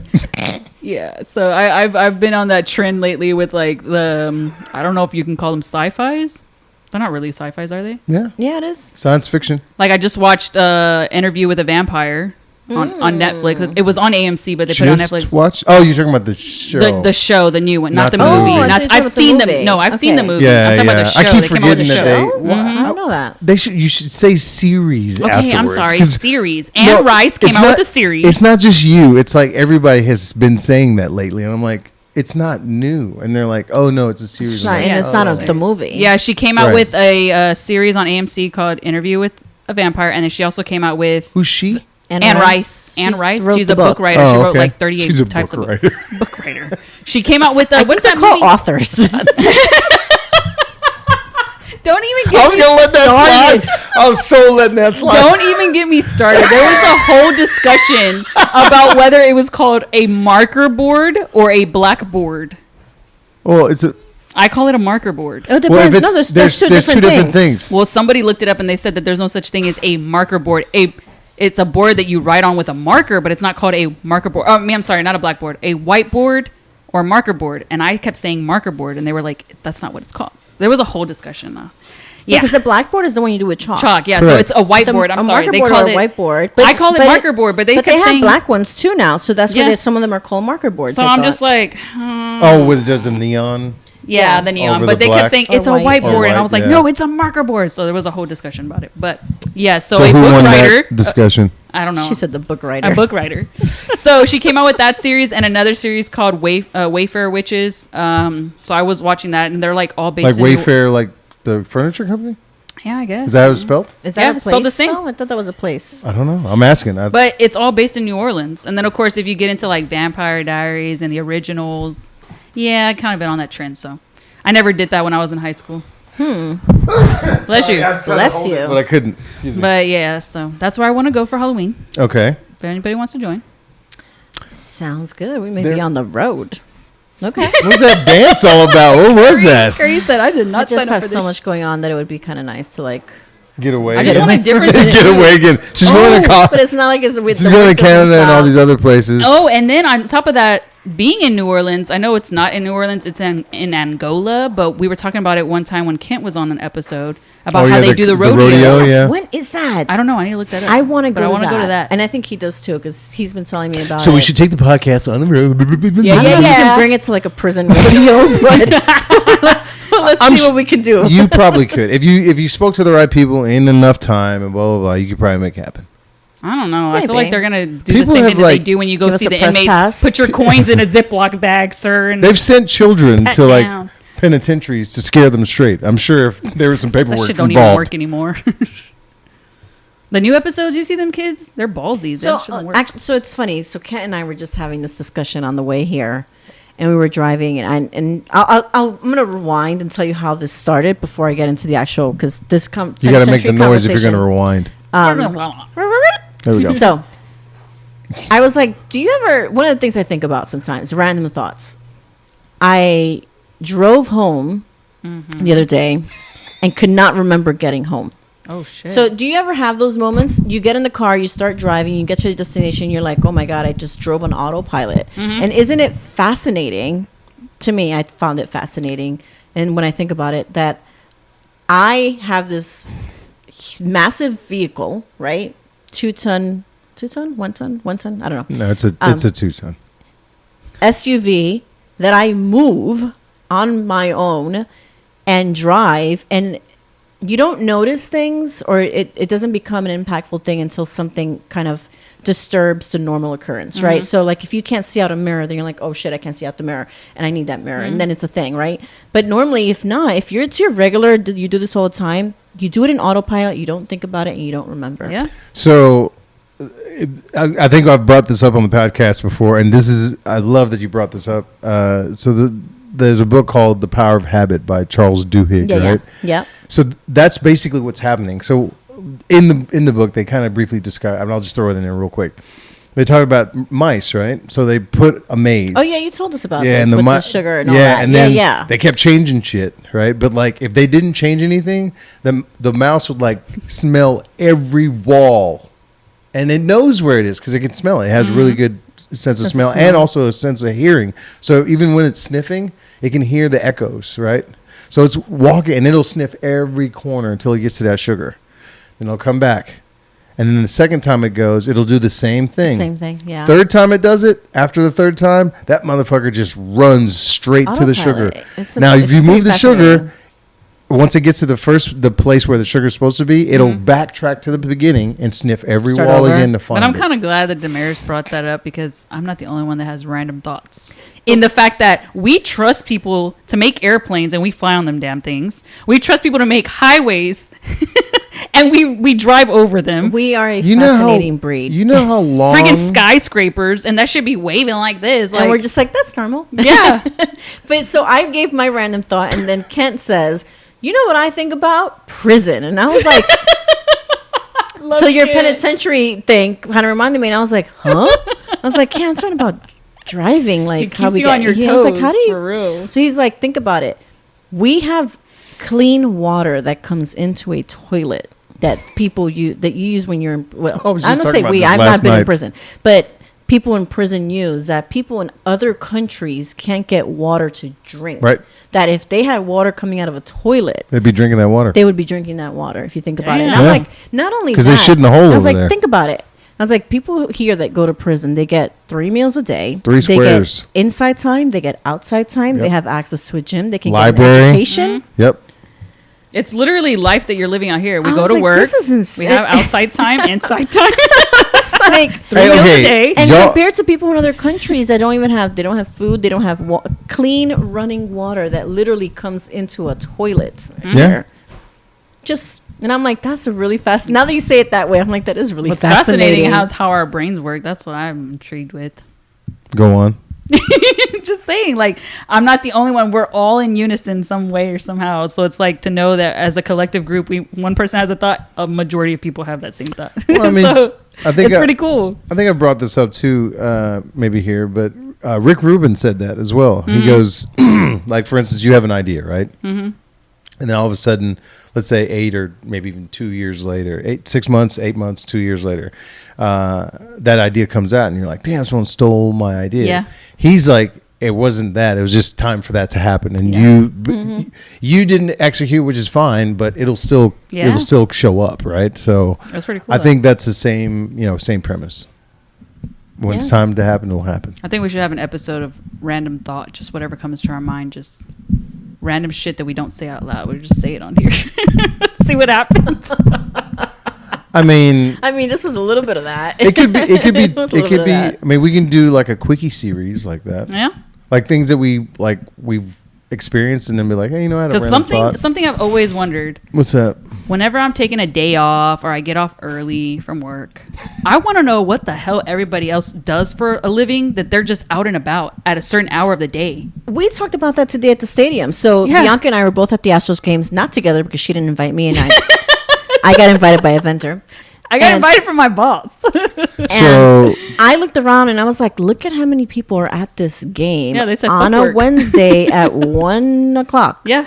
yeah, so I've been on that trend lately with like the I don't know if you can call them sci-fis. They're not really sci-fis, are they? Yeah. Yeah, it is. Science fiction. Like I just watched Interview with a Vampire on Netflix. It was on AMC, but they put it on Netflix. Watch. Oh, you're talking about the show. The show, the new one, not the Not the movie. movie. Oh, I thought Not, you were I've talking about seen the the movie. no, I've seen the Okay. movie. Yeah, I'm talking yeah. about the show. I keep They came out with forgetting the that show. they. Oh, I don't know that. They should. You should say series. Okay, afterwards, I'm sorry. 'cause- Series. Anne No, Rice came it's out not- with the series. It's not just you. It's like everybody has been saying that lately, and I'm like, it's not new. And they're like, oh no, it's a series. It's not, I'm and like, it's not oh. the movie. Yeah, she came out Right. with a series on AMC called Interview with a Vampire, and then she also came out with Who's she? Anne Rice. Anne Rice. wrote She's the a book writer. Oh, She wrote okay. like 38 She's a types book of writer. book writer. She came out with I what's think that they're called movie? authors. Don't even I get was me gonna let that started. slide. I was so letting that slide. Don't even get me started. There was a whole discussion about whether it was called a marker board or a blackboard. Well, it's a. I call it a marker board. It depends. Well, if No, it's, there's two different things. Well, somebody looked it up and they said that there's no such thing as a marker board. It's a board that you write on with a marker, but it's not called a marker board. Oh, I'm sorry, not a blackboard. A whiteboard or marker board. And I kept saying marker board, and they were like, that's not what it's called. There was a whole discussion. Yeah. Because the blackboard is the one you do with chalk. Chalk, yeah. So Correct. it's a whiteboard. I'm a sorry. marker They board call or it a whiteboard. I call it marker board, but they kept have saying black ones too now. So that's Yeah. why some of them are called marker boards. So I I'm thought. just like, Oh, with just a neon. yeah, Yeah. the neon. Over But the they black. kept saying Or it's a white. whiteboard, Or and I white, was like, yeah. no, it's a marker board. So there was a whole discussion about it. But yeah, so So a who book won writer. that discussion? I don't know. She said the book writer. A book writer. So she came out with that series and another series called Wayfair Witches. So I was watching that, and they're like all based Like in Wayfair, like the furniture company? Yeah, I guess. Is that how it's spelled? Is Yeah, that a place? it's spelled the same. though? I thought that was a place. I don't know. I'm asking. But it's all based in New Orleans. And then, of course, if you get into like Vampire Diaries and the originals, yeah, I kind of been on that trend. So I never did that when I was in high school. Bless you. Bless you. But I couldn't. Excuse me. But yeah, so that's where I want to go for Halloween. Okay. If anybody wants to join. Sounds good. We may There- be on the road. Okay. What was that dance all about? What was that? Carrie said I did I not just have so much going on that it would be kind of nice to like. Get away. I just again. want a different. Get away again. She's going to but college. it's not like it's with. She's the going to winter Canada and all stuff. these other places. Oh, and then on top of that, being in New Orleans, I know it's not in New Orleans, it's in Angola, but we were talking about it one time when Kent was on an episode about Oh, how yeah, they do the rodeo. rodeo, Yes, yeah. when is that? I don't know. I need to look that up. I want to but go. I want to to go to that. and I think he does too because he's been telling me about. So we it. should take the podcast on the road. Yeah, I don't know if we yeah. can bring it to like a prison radio, but let's I'm see what we can do. You probably could if you spoke to the right people in enough time and blah blah blah. You could probably make it happen. I don't know. I feel Maybe. like they're gonna do People the same have, thing that they like, do when you go give us see a the press inmates. pass. Put your coins in a Ziploc bag, sir. And They've sent children Pat to like down. penitentiaries to scare them straight. I'm sure if there was some that paperwork shit don't even involved. work anymore. The new episodes, you see them kids? They're ballsy. So, That shit don't work. so it's funny. So Kent and I were just having this discussion on the way here, and we were driving, and I'm gonna rewind and tell you how this started before I get into the actual, because this you got to make the noise if you're gonna rewind. There we go. So I was like, do you ever, one of the things I think about sometimes, random thoughts. I drove home the other day and could not remember getting home. Oh, shit. So do you ever have those moments? You get in the car, you start driving, you get to your destination, you're like, oh my God, I just drove on autopilot. And isn't it fascinating? To me, I found it fascinating. And when I think about it, that I have this massive vehicle, right? 1 ton, 1 ton, I don't know. No, it's a 2-ton SUV that I move on my own and drive, and you don't notice things, or it doesn't become an impactful thing until something kind of disturbs the normal occurrence, right? So like if you can't see out a mirror, then you're like, oh shit, I can't see out the mirror and I need that mirror. And then it's a thing, right? But normally, if not, if it's your regular, you do this all the time, you do it in autopilot, you don't think about it, and you don't remember. Yeah. So I think I've brought this up on the podcast before, and I love that you brought this up. There's a book called The Power of Habit by Charles Duhigg, right? Yeah. So that's basically what's happening. So in the book, they kind of briefly describe, I mean, I'll just throw it in there real quick. They talk about mice, right? So they put a maze. Oh yeah, you told us about this and with the sugar and all yeah, that. And then they kept changing shit, right? But like if they didn't change anything, the mouse would like smell every wall. And it knows where it is because it can smell it. It has really good sense of smell and also a sense of hearing. So even when it's sniffing, it can hear the echoes, right? So it's walking, and it'll sniff every corner until it gets to that sugar. Then it'll come back. And then the second time it goes, it'll do the same thing. Same thing, yeah. Third time it does it, after the third time, that motherfucker just runs straight to the sugar. Now, if you move the sugar, once it gets to the place where the sugar is supposed to be, it'll backtrack to the beginning and sniff every wall again to find it. But I'm kind of glad that Damaris brought that up, because I'm not the only one that has random thoughts. In the fact that we trust people to make airplanes and we fly on them damn things. We trust people to make highways and we drive over them. We are a fascinating breed. You know how long? Friggin' skyscrapers, and that should be waving like this. And we're just like, that's normal. Yeah. But so I gave my random thought, and then Kent says, you know what I think about? Prison. And I was like, so your penitentiary thing kind of reminded me, and I was like, huh? I was like, yeah, I'm talking about driving, like how we on your toes. I was like, how do you? For real. So he's like, think about it. We have clean water that comes into a toilet that people use when you're in. Well, I don't say we. I've not been in prison, but people in prison use that. People in other countries can't get water to drink. Right. That if they had water coming out of a toilet, they'd be drinking that water. They would be drinking that water, if you think about it. And Yeah. I'm like, not only that, because they shit in the hole over there. I was like, think about it. I was like, people here that go to prison, they get 3 meals a day. 3 squares. They get inside time. They get outside time. Yep. They have access to a gym. They can library. Get an education. Yep. It's literally life that you're living out here. We I go was to like, work. this is insane. We have outside time, inside time. It's like, 3 meals a day. and compared to people in other countries that don't have food, they don't have clean running water that literally comes into a toilet. Yeah. And I'm like, that's a really fast. Now that you say it that way, I'm like, that is really What's fascinating. how our brains work. That's what I'm intrigued with. Go on. Just saying, like, I'm not the only one. We're all in unison some way or somehow. So it's like to know that as a collective group, one person has a thought, a majority of people have that same thought. Well, I mean, so I think it's pretty cool. I think I brought this up too, maybe here, but Rick Rubin said that as well. He goes, like, for instance, you have an idea, right? Mm-hmm. And then all of a sudden, let's say 8 or maybe even 2 years later, 6 months, 8 months, 2 years later, that idea comes out and you're like, damn, someone stole my idea. Yeah. He's like, it wasn't that. It was just time for that to happen. And you didn't execute, which is fine, but it'll still show up, right? So That's pretty cool. I think that's the same premise. When it's time to happen, it'll happen. I think we should have an episode of random thought, just whatever comes to our mind, just random shit that we don't say out loud. We just say it on here. See what happens. I mean, this was a little bit of that. It could be. I mean, we can do like a quickie series like that. Yeah. Like things that we've experience and then be like, hey, I had a Because random thought. something I've always wondered. What's that? Whenever I'm taking a day off or I get off early from work, I want to know what the hell everybody else does for a living, that they're just out and about at a certain hour of the day. We talked about that today at the stadium. So Yeah. Bianca and I were both at the Astros games, not together because she didn't invite me, and I got invited by a vendor. I got And- invited from my boss. And So- I looked around and I was like, look at how many people are at this game Yeah, they said on fuck a work. Wednesday at 1 o'clock. Yeah.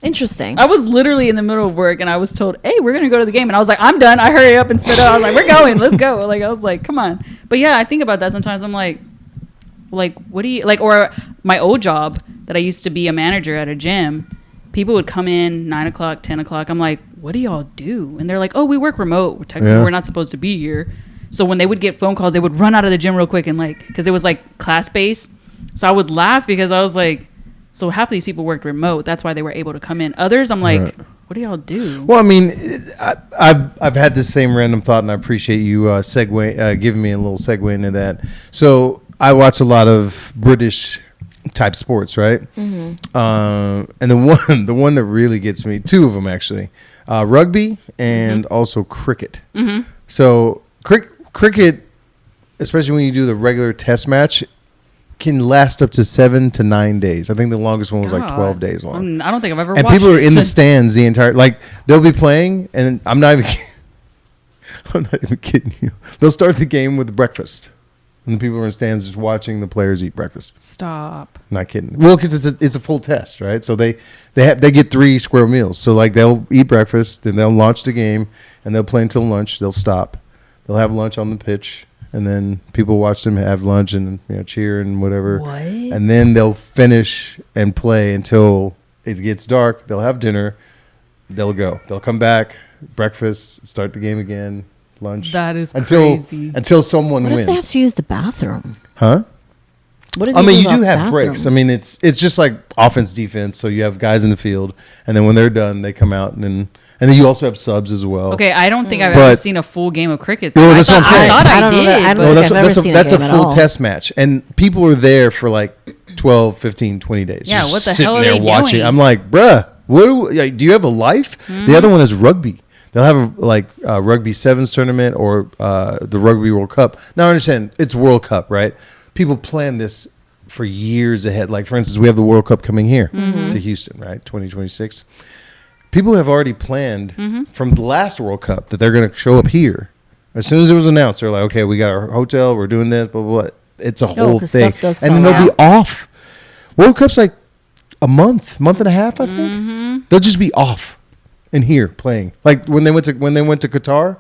Interesting. I was literally in the middle of work and I was told, hey, we're going to go to the game. And I was like, I'm done. I hurry up and spit out. I was like, we're going. Let's go. Like, I was like, come on. But yeah, I think about that sometimes. I'm like, what do you, like, or my old job that I used to be a manager at a gym, people would come in 9 o'clock, 10 o'clock. I'm like, what do y'all do? And they're like, oh, we work remote. Technically, we're not supposed to be here. So when they would get phone calls, they would run out of the gym real quick and like, because it was like class-based. So I would laugh because I was like, so half of these people worked remote. That's why they were able to come in. Others, I'm like, what do y'all do? Well, I mean, I've had the same random thought, and I appreciate you giving me a little segue into that. So I watch a lot of British type sports, right? Mm-hmm. And the one that really gets me, two of them actually, rugby and also cricket. Mm-hmm. So cricket, especially when you do the regular test match, can last up to 7 to 9 days. I think the longest one was like 12 days long. I don't think I've ever And watched people are it. in the stands the entire, like they'll be playing, and I'm not even kidding you. They'll start the game with breakfast, and the people are in stands just watching the players eat breakfast. Stop. Not kidding. Well, because it's a full test, right? So they get 3 square meals. So like they'll eat breakfast, then they'll launch the game, and they'll play until lunch. They'll stop. They'll have lunch on the pitch, and then people watch them have lunch and cheer and whatever. What? And then they'll finish and play until it gets dark. They'll have dinner. They'll go. They'll come back, breakfast, start the game again, lunch. That is until crazy. until someone what wins. if they have to use the bathroom? Huh? What I mean, you do have breaks. I mean, it's just like offense, defense. So you have guys in the field, and then when they're done, they come out, and then you also have subs as well. Okay, I don't think I've But- ever seen a full game of cricket. Well, that's what I'm saying. I thought I I don't know did. that- I don't but- know No, I've ever seen a that's a game at full all. test match, and people are there for like 12, 15, 20 days. Yeah, just what the sitting hell are there they watching. doing? I'm like, bruh, do you have a life? The other one is rugby. They'll have a rugby sevens tournament or the Rugby World Cup. Now I understand it's World Cup, right? People plan this for years ahead. Like for instance, we have the World Cup coming here to Houston, right? 2026. People have already planned from the last World Cup that they're going to show up here. As soon as it was announced, they're like, okay, we got our hotel, we're doing this, blah, blah, blah. It's a whole 'cause thing. stuff does And then sell they'll be out. off. World Cup's like a month and a half, I think. They'll just be off and here playing. Like when they went to Qatar,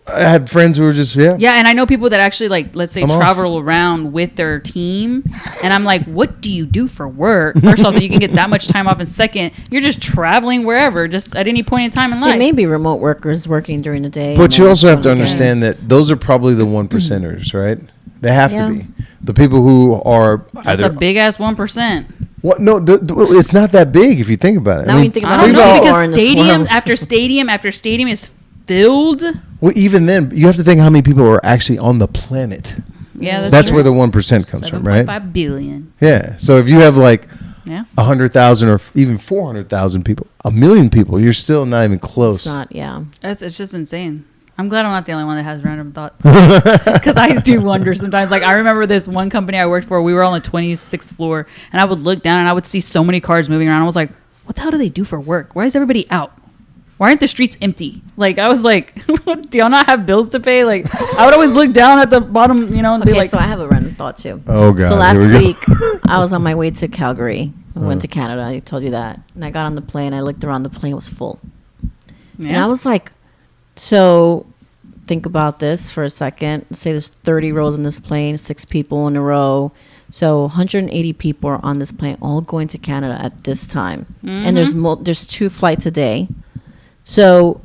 I had friends who were just Yeah, and I know people that actually like, let's say, I'm off. travel around with their team, and I'm like, what do you do for work? First off, that you can get that much time off, and second, you're just traveling wherever, just at any point in time in life. It may be remote workers working during the day. But and you then also have to on the understand weekends. that those are probably the 1%ers, right? They have Yeah. to be. The people who are That's a big ass 1%. What? No, it's not that big if you think about it. Now we think I about don't it. know, People because are in the stadium swirls. after stadium after stadium is filled. Well, even then, you have to think how many people are actually on the planet. Yeah, That's true. where the 1% comes from, right? 7.5 billion. Yeah. So if you have like Yeah. 100,000 or even 400,000 people, 1,000,000 people, you're still not even close. It's not, yeah. It's just insane. I'm glad I'm not the only one that has random thoughts. Because I do wonder sometimes. Like, I remember this one company I worked for. We were on the 26th floor. And I would look down and I would see so many cars moving around. I was like, what the hell do they do for work? Why is everybody out? Why aren't the streets empty? Like, I was like, do y'all not have bills to pay? Like, I would always look down at the bottom, and be Okay, like, so I have a random thought too. Oh, God. So Here last we go. week, I was on my way to Calgary. I went to Canada. I told you that. And I got on the plane. I looked around. The plane was full. And I was like, so think about this for a second. Say there's 30 rows in this plane, 6 people in a row. So 180 people are on this plane, all going to Canada at this time. And there's 2 flights a day. So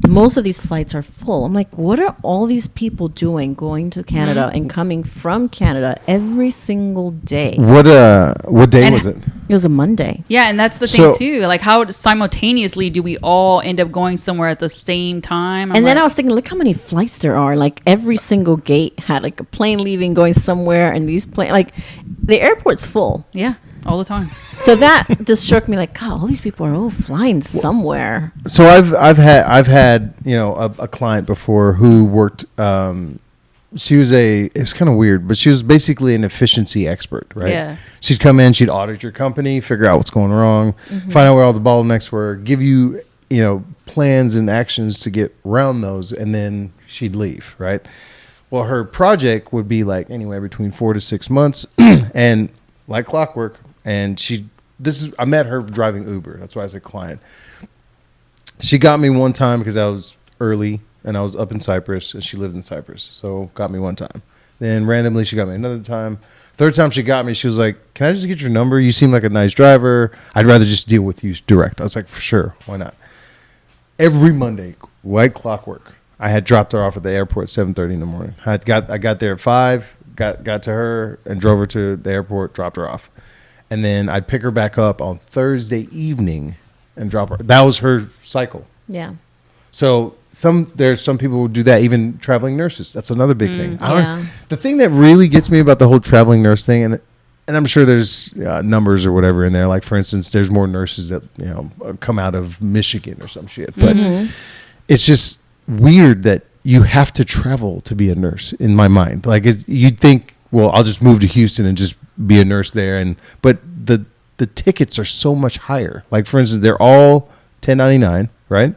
most of these flights are full. I'm like, what are all these people doing going to Canada and coming from Canada every single day? What day And was it? It was a Monday. Yeah, and that's the So- thing too. Like, how simultaneously do we all end up going somewhere at the same time? And then I was thinking, look how many flights there are. Like every single gate had like a plane leaving, going somewhere, and these like the airport's full. yeah, all the time. So that just struck me like, God, all these people are all flying somewhere. So I've had a client before who worked. She was it was kind of weird, but she was basically an efficiency expert, right? Yeah. She'd come in, she'd audit your company, figure out what's going wrong, find out where all the bottlenecks were, give you plans and actions to get around those, and then she'd leave, right? Well, her project would be like anywhere between 4 to 6 months, and like clockwork. And I met her driving Uber. That's why I said client. She got me one time because I was early and I was up in Cyprus, and she lived in Cyprus. So got me one time. Then randomly she got me another time. Third time she got me, she was like, "Can I just get your number? You seem like a nice driver. I'd rather just deal with you direct." I was like, "For sure, why not?" Every Monday, like clockwork, I had dropped her off at the airport at 7:30 in the morning. I got there at 5, got to her and drove her to the airport, dropped her off. And then I'd pick her back up on Thursday evening and drop her. That was her cycle. Yeah. So there's some people who do that, even traveling nurses. That's another big thing. Yeah. The thing that really gets me about the whole traveling nurse thing, and I'm sure there's numbers or whatever in there. Like, for instance, there's more nurses that come out of Michigan or some shit. But it's just weird that you have to travel to be a nurse, in my mind. Like, you'd think, well, I'll just move to Houston and just be a nurse there. But the tickets are so much higher. Like, for instance, they're all 1099, right?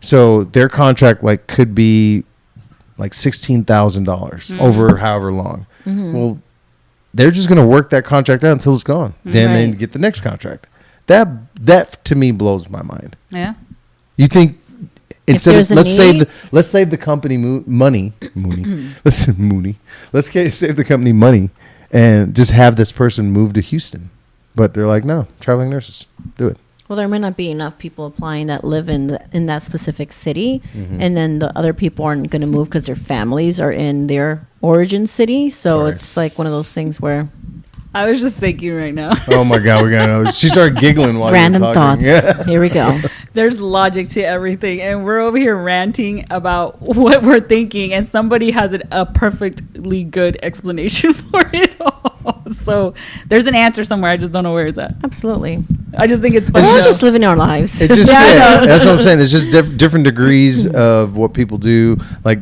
So their contract could be like $16,000 over however long. Well, they're just going to work that contract out until it's gone. Then they get the next contract. That to me blows my mind. Yeah. You think instead of let's save the company money, let's save the company money and just have this person move to Houston. But they're like, no, traveling nurses, do it. Well, there might not be enough people applying that live in that specific city, and then the other people aren't going to move because their families are in their origin city. So it's like one of those things where. I was just thinking right now. Oh my God, we're gonna. She started giggling while random you were talking. thoughts. Yeah. Here we go. There's logic to everything, and we're over here ranting about what we're thinking, and somebody has a perfectly good explanation for it all. So there's an answer somewhere. I just don't know where it's at. Absolutely. I just think it's funny. We're just living our lives. It's just Yeah, that's what I'm saying. It's just different degrees of what people do. Like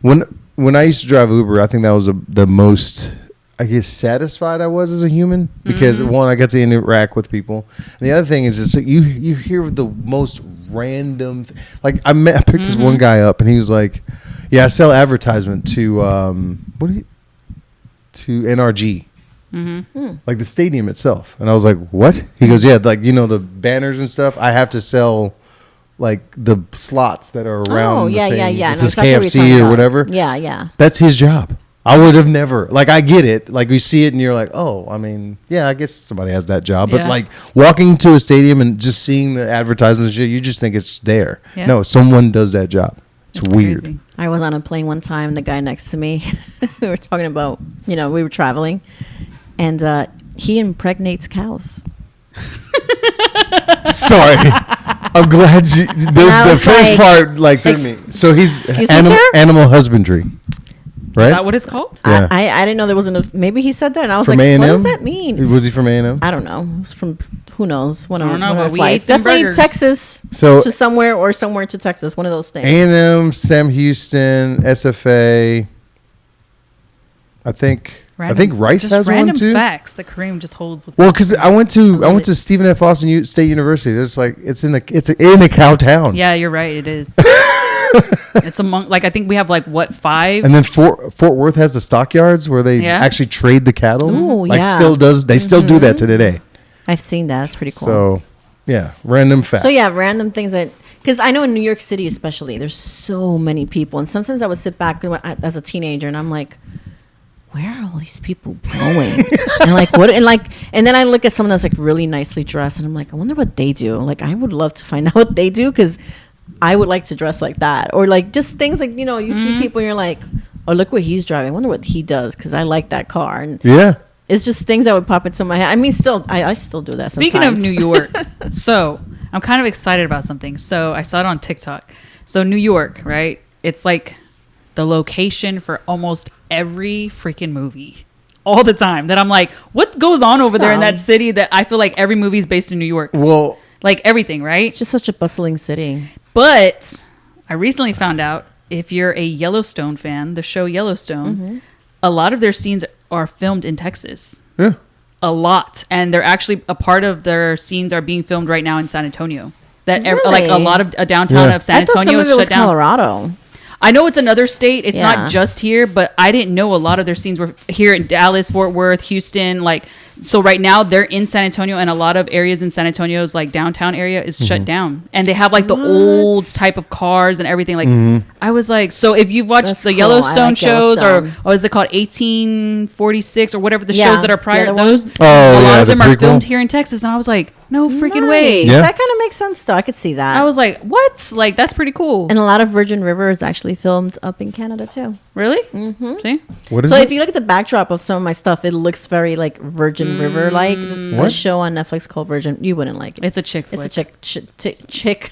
when I used to drive Uber, I think that was the most, I guess, satisfied I was as a human because one, I got to interact with people, and the other thing is just you hear the most random. Like I picked this one guy up, and he was like, "Yeah, I sell advertisement to to NRG." Like the stadium itself. And I was like, what? He goes, yeah, like, the banners and stuff. I have to sell like the slots that are around. Oh, yeah, the yeah, thing. yeah. It's No, this exactly what you're KFC talking or about. whatever. Yeah, yeah. That's his job. I would have never, like, I get it. Like, we see it and you're like, oh, I mean, yeah, I guess somebody has that job. But Yeah. like walking to a stadium and just seeing the advertisements, you just think it's there. Yeah. No, someone does that job. It's weird. Crazy. I was on a plane one time, and the guy next to me, we were talking about, we were traveling, and he impregnates cows. Sorry. I'm glad I the was first like, part threw me. So he's Excuse me, sir? animal husbandry. Right? Is that what it's called? Yeah. I didn't know there wasn't maybe he said that, and I was From like, A&M? what does that mean? Was he from A&M? I don't know. It was from, who knows? One of I don't know, one of but our we flights. ate them Definitely burgers. Texas So- to somewhere or somewhere to Texas. One of those things. A&M, Sam Houston, SFA. I think Rice just has one random too. facts that Kareem just holds with. Well, because I went to it. Stephen F. Austin State University. It's like it's in a cow town. Yeah, you're right. It is. It's among I think we have 5. And then Fort Worth has the stockyards where they Yeah. actually trade the cattle. Ooh, yeah. They still do that to today. I've seen that. It's pretty cool. So, yeah, random facts. So yeah, random things that, because I know in New York City especially, there's so many people, and sometimes I would sit back as a teenager, and I'm like, where are all these people going? and then I look at someone that's really nicely dressed, and I'm like, I wonder what they do. Like, I would love to find out what they do, because I would like to dress like that, or like just things like you see people and you're like, oh, look what he's driving. I wonder what he does because I like that car. And Yeah. it's just things that would pop into my head. I mean, still, I still do that. Speaking sometimes. of New York, so I'm kind of excited about something. So I saw it on TikTok. So New York, right? It's like the location for almost every freaking movie all the time. That I'm like, what goes on over there in that city that I feel like every movie is based in New York? Well, like everything, right? It's just such a bustling city. But I recently found out if you're a Yellowstone fan, the show Yellowstone, a lot of their scenes are filmed in Texas. yeah. A lot. And they're actually a part of their scenes are being filmed right now in San Antonio. That like a lot of downtown of San I thought Antonio some is of it was shut down. Colorado. I know it's another state. It's Yeah. not just here, but I didn't know a lot of their scenes were here in Dallas, Fort Worth, Houston. Like, so right now they're in San Antonio, and a lot of areas in San Antonio's like downtown area is shut down, and they have like the old type of cars and everything. Like, I was like, so if you've watched That's the cool. I Yellowstone like shows, Yellowstone. or what is it called, 1846 or whatever the Yeah, shows that are the prior to other those, one. Oh, a lot yeah, of the them are prequel. filmed here in Texas, and I was like, no freaking way. Nice. Yeah. That kind of makes sense, though. I could see that. I was like, what? Like, that's pretty cool. And a lot of Virgin River is actually filmed up in Canada too. Really? Mm-hmm. See? What is So it? if you look at the backdrop of some of my stuff, it looks very like Virgin River like. A What? show on Netflix called Virgin. You wouldn't like it. It's a chick flick. It's a chick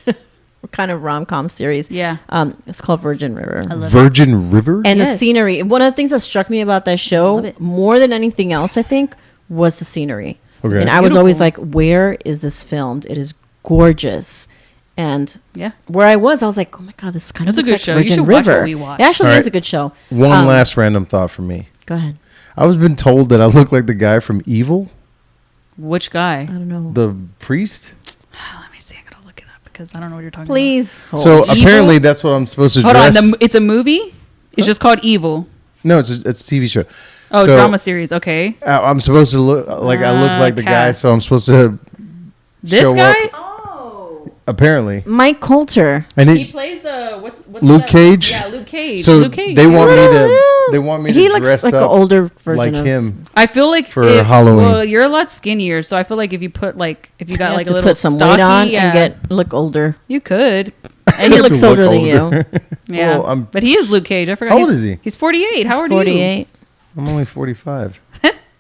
kind of rom-com series. Yeah. It's called Virgin River. Virgin River? And the Yes. scenery. One of the things that struck me about that Love show it. more than anything else, I think, was the scenery. Okay. And I was always Beautiful. like, where is this filmed? It is gorgeous. And Yeah. where I was like, oh my God, this kind That's of a looks good like show. You Virgin should watch River. what we watch. It actually All is right. a good show. One Um, last random thought from me. Go ahead. I was been told that I look like the guy from Evil, Which guy? I don't know. the priest. Let me see. I gotta look it up because I don't know what you're talking Please. So hold. Evil? apparently that's what I'm supposed to about. Hold dress. on. It's a movie? It's just called Evil. No, it's a TV show. Oh, So, drama series. Okay. I'm supposed to look like I look like the guy, so I'm Cass. supposed to This show guy? up. Apparently, Mike Coulter. and He he's plays what's Luke that? Cage? Yeah, Luke Cage. so Luke Cage. they want me yeah. to they want me He to looks dress like an up older version like of him. I feel like For Halloween. Well, you're a lot skinnier, so I feel like if you got You like have a to little put some stocky, weight on yeah, and look older. you could. And he To looks look older than older. you. Yeah, Well, I'm- but he is Luke Cage. I forgot. How old He's- is he? He's 48. How He's old are you? 48. I'm only 45.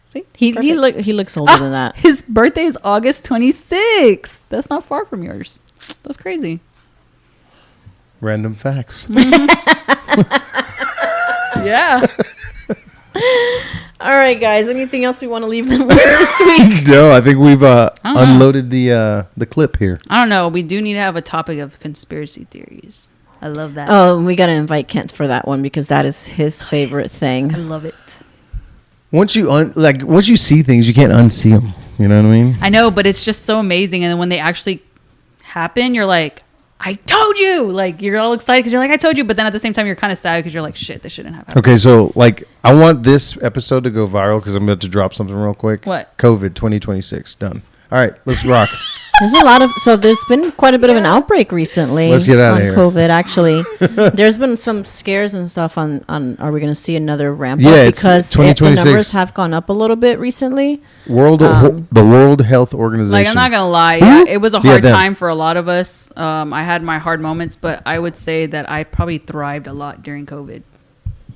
See, He Perfect. looks older than that. His birthday is August 26th. That's not far from yours. That's crazy. Random facts. Yeah. All right, guys. Anything else we want to leave them with this week? No, I think we've don't know. unloaded the clip here. I don't know. We do need to have a topic of conspiracy theories. I love that. Oh, we got to invite Kent for that one because that is his favorite I thing. love it. Once you see things, you can't unsee them. You know what I mean? I know, but it's just so amazing. And then when they actually happen, you're like, I told you. Like, you're all excited because you're like, I told you. But then at the same time, you're kind of sad because you're like, shit, this shouldn't have happened. Okay, so I want this episode to go viral because I'm about to drop something real quick. What? COVID 2026 done. All right, let's rock. There's a lot of there's been quite a bit of an outbreak recently. Let's get outta on here. COVID. Actually, there's been some scares and stuff on. Are we going to see another ramp Yeah, up it's because the 2026. numbers have gone up a little bit recently? The World Health Organization. Like, I'm not going to lie. Yeah, it was a hard them. time for a lot of us. I had my hard moments, but I would say that I probably thrived a lot during COVID.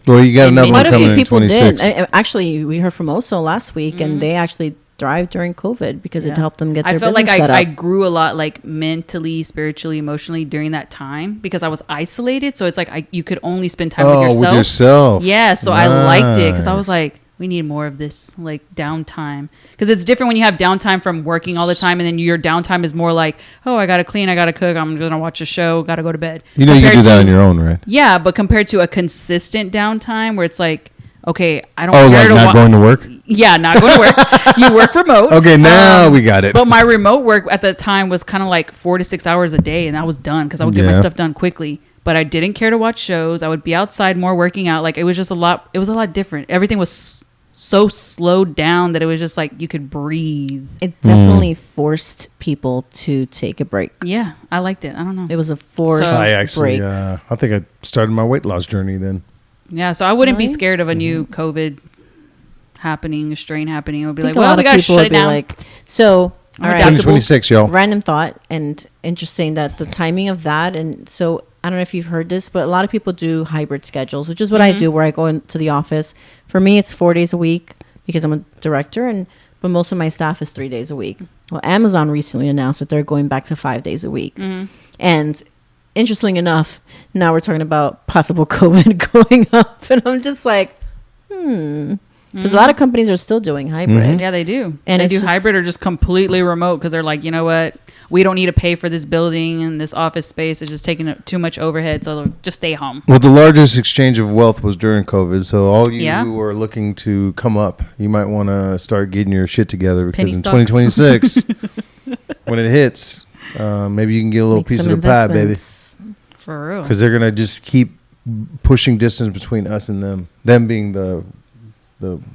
Well, you got another one Quite a coming few in people 26. did. Actually, we heard from Oso last week, and they actually thrived during COVID because it Yeah. helped them get their I felt like business set I up. grew a lot, like mentally, spiritually, emotionally during that time because I was isolated. So it's like you could only spend time with yourself. With yourself. Yeah, so I liked it because I was Nice. like, we need more of this like downtime because it's different when you have downtime from working all the time and then your downtime is more like, oh, I gotta clean, I gotta cook, I'm gonna watch a show, gotta go to bed. You know you can do Compared that to- on your own, right? Yeah, but compared to a consistent downtime where it's like, okay, I don't Oh, care like to not going to work? Yeah, not going to work. You work remote. Okay, now we got it. But my remote work at the time was kind of like 4 to 6 hours a day, and that was done because I would get my Yeah. stuff done quickly. But I didn't care to watch shows. I would be outside more working out. Like, it was just a lot. It was a lot different. Everything was so slowed down that it was just like you could breathe. It definitely forced people to take a break. Yeah, I liked it. I don't know. It was a forced So- I actually, break. I think I started my weight loss journey then. Yeah, so I wouldn't be Really? scared of a new COVID happening, a strain happening. It would be I like, think a well, lot we of got to people shut would it be down. like, so All right. 2026, y'all. Random thought, and interesting that the timing of that. And so I don't know if you've heard this, but a lot of people do hybrid schedules, which is what I do, where I go into the office. For me, it's 4 days a week because I'm a director, but most of my staff is 3 days a week. Well, Amazon recently announced that they're going back to 5 days a week. And interesting enough, now we're talking about possible COVID going up. And I'm just like, because a lot of companies are still doing hybrid. Yeah, they do. And they it's do just- hybrid or just completely remote because they're like, you know what? We don't need to pay for this building and this office space. It's just taking up too much overhead. So they'll just stay home. Well, the largest exchange of wealth was during COVID. So all you Yeah. who are looking to come up, you might want to start getting your shit together because Penny in stocks. 2026, when it hits, maybe you can get a little Make piece of some the pie, baby. investments. For real. Because they're gonna just keep pushing distance between us and them. Them being the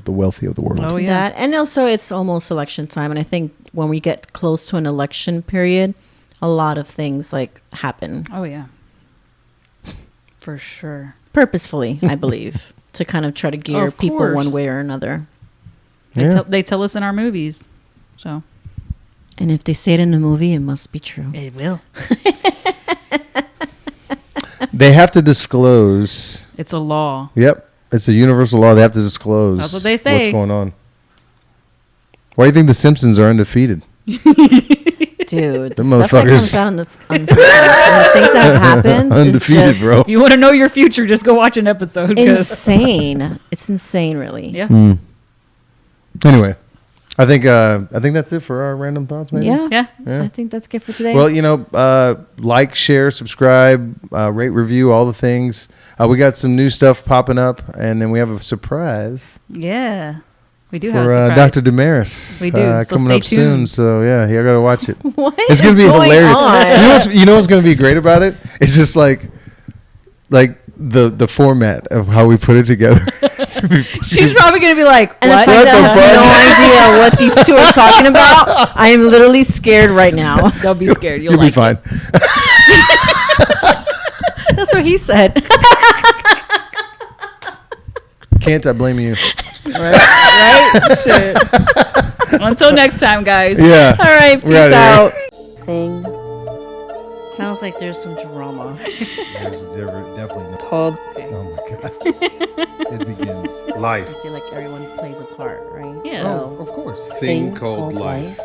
wealthy of the world. Oh, yeah. That, and also it's almost election time, and I think when we get close to an election period, a lot of things like happen Oh, yeah. For sure. purposefully, I believe, to kind of try to gear Of people course. one way or another. Yeah. They tell us in our movies. So And if they say it in a movie, it must be true. it will. They have to disclose. It's a law. Yep, it's a universal law. They have to disclose. That's what they say. What's going on? Why do you think the Simpsons are undefeated? Dude, The the stuff that motherfuckers. comes out on the and the things that have happened is Undefeated, just bro. If you want to know your future, just go watch an episode. 'Cause- insane. It's insane, really. Yeah. Anyway, I think that's it for our random thoughts. Maybe. Yeah. Yeah. I think that's good for today. Well, like, share, subscribe, rate, review, all the things. We got some new stuff popping up, and then we have a surprise Yeah. We do have a for surprise. Dr. Damaris. We do, so coming stay up soon. tuned. So yeah, you gotta watch it. what It's gonna is be going hilarious. on? You know what's gonna be great about it? It's just like the format of how we put it together. She's probably going to be like, And what? the fact What that the I have no idea what these two are talking about, I am literally scared right now. Don't be scared. You'll You'll like be fine. That's what he said. Can't I blame you? it. Right? Shit. Until next time, guys. Yeah. All right, We're peace outta out. Thing. Sounds like there's some drama. There's definitely no. Called. Oh my god. It begins. I Life. see like everyone plays a part, right? Yeah. So, Of course. Thing Called Life.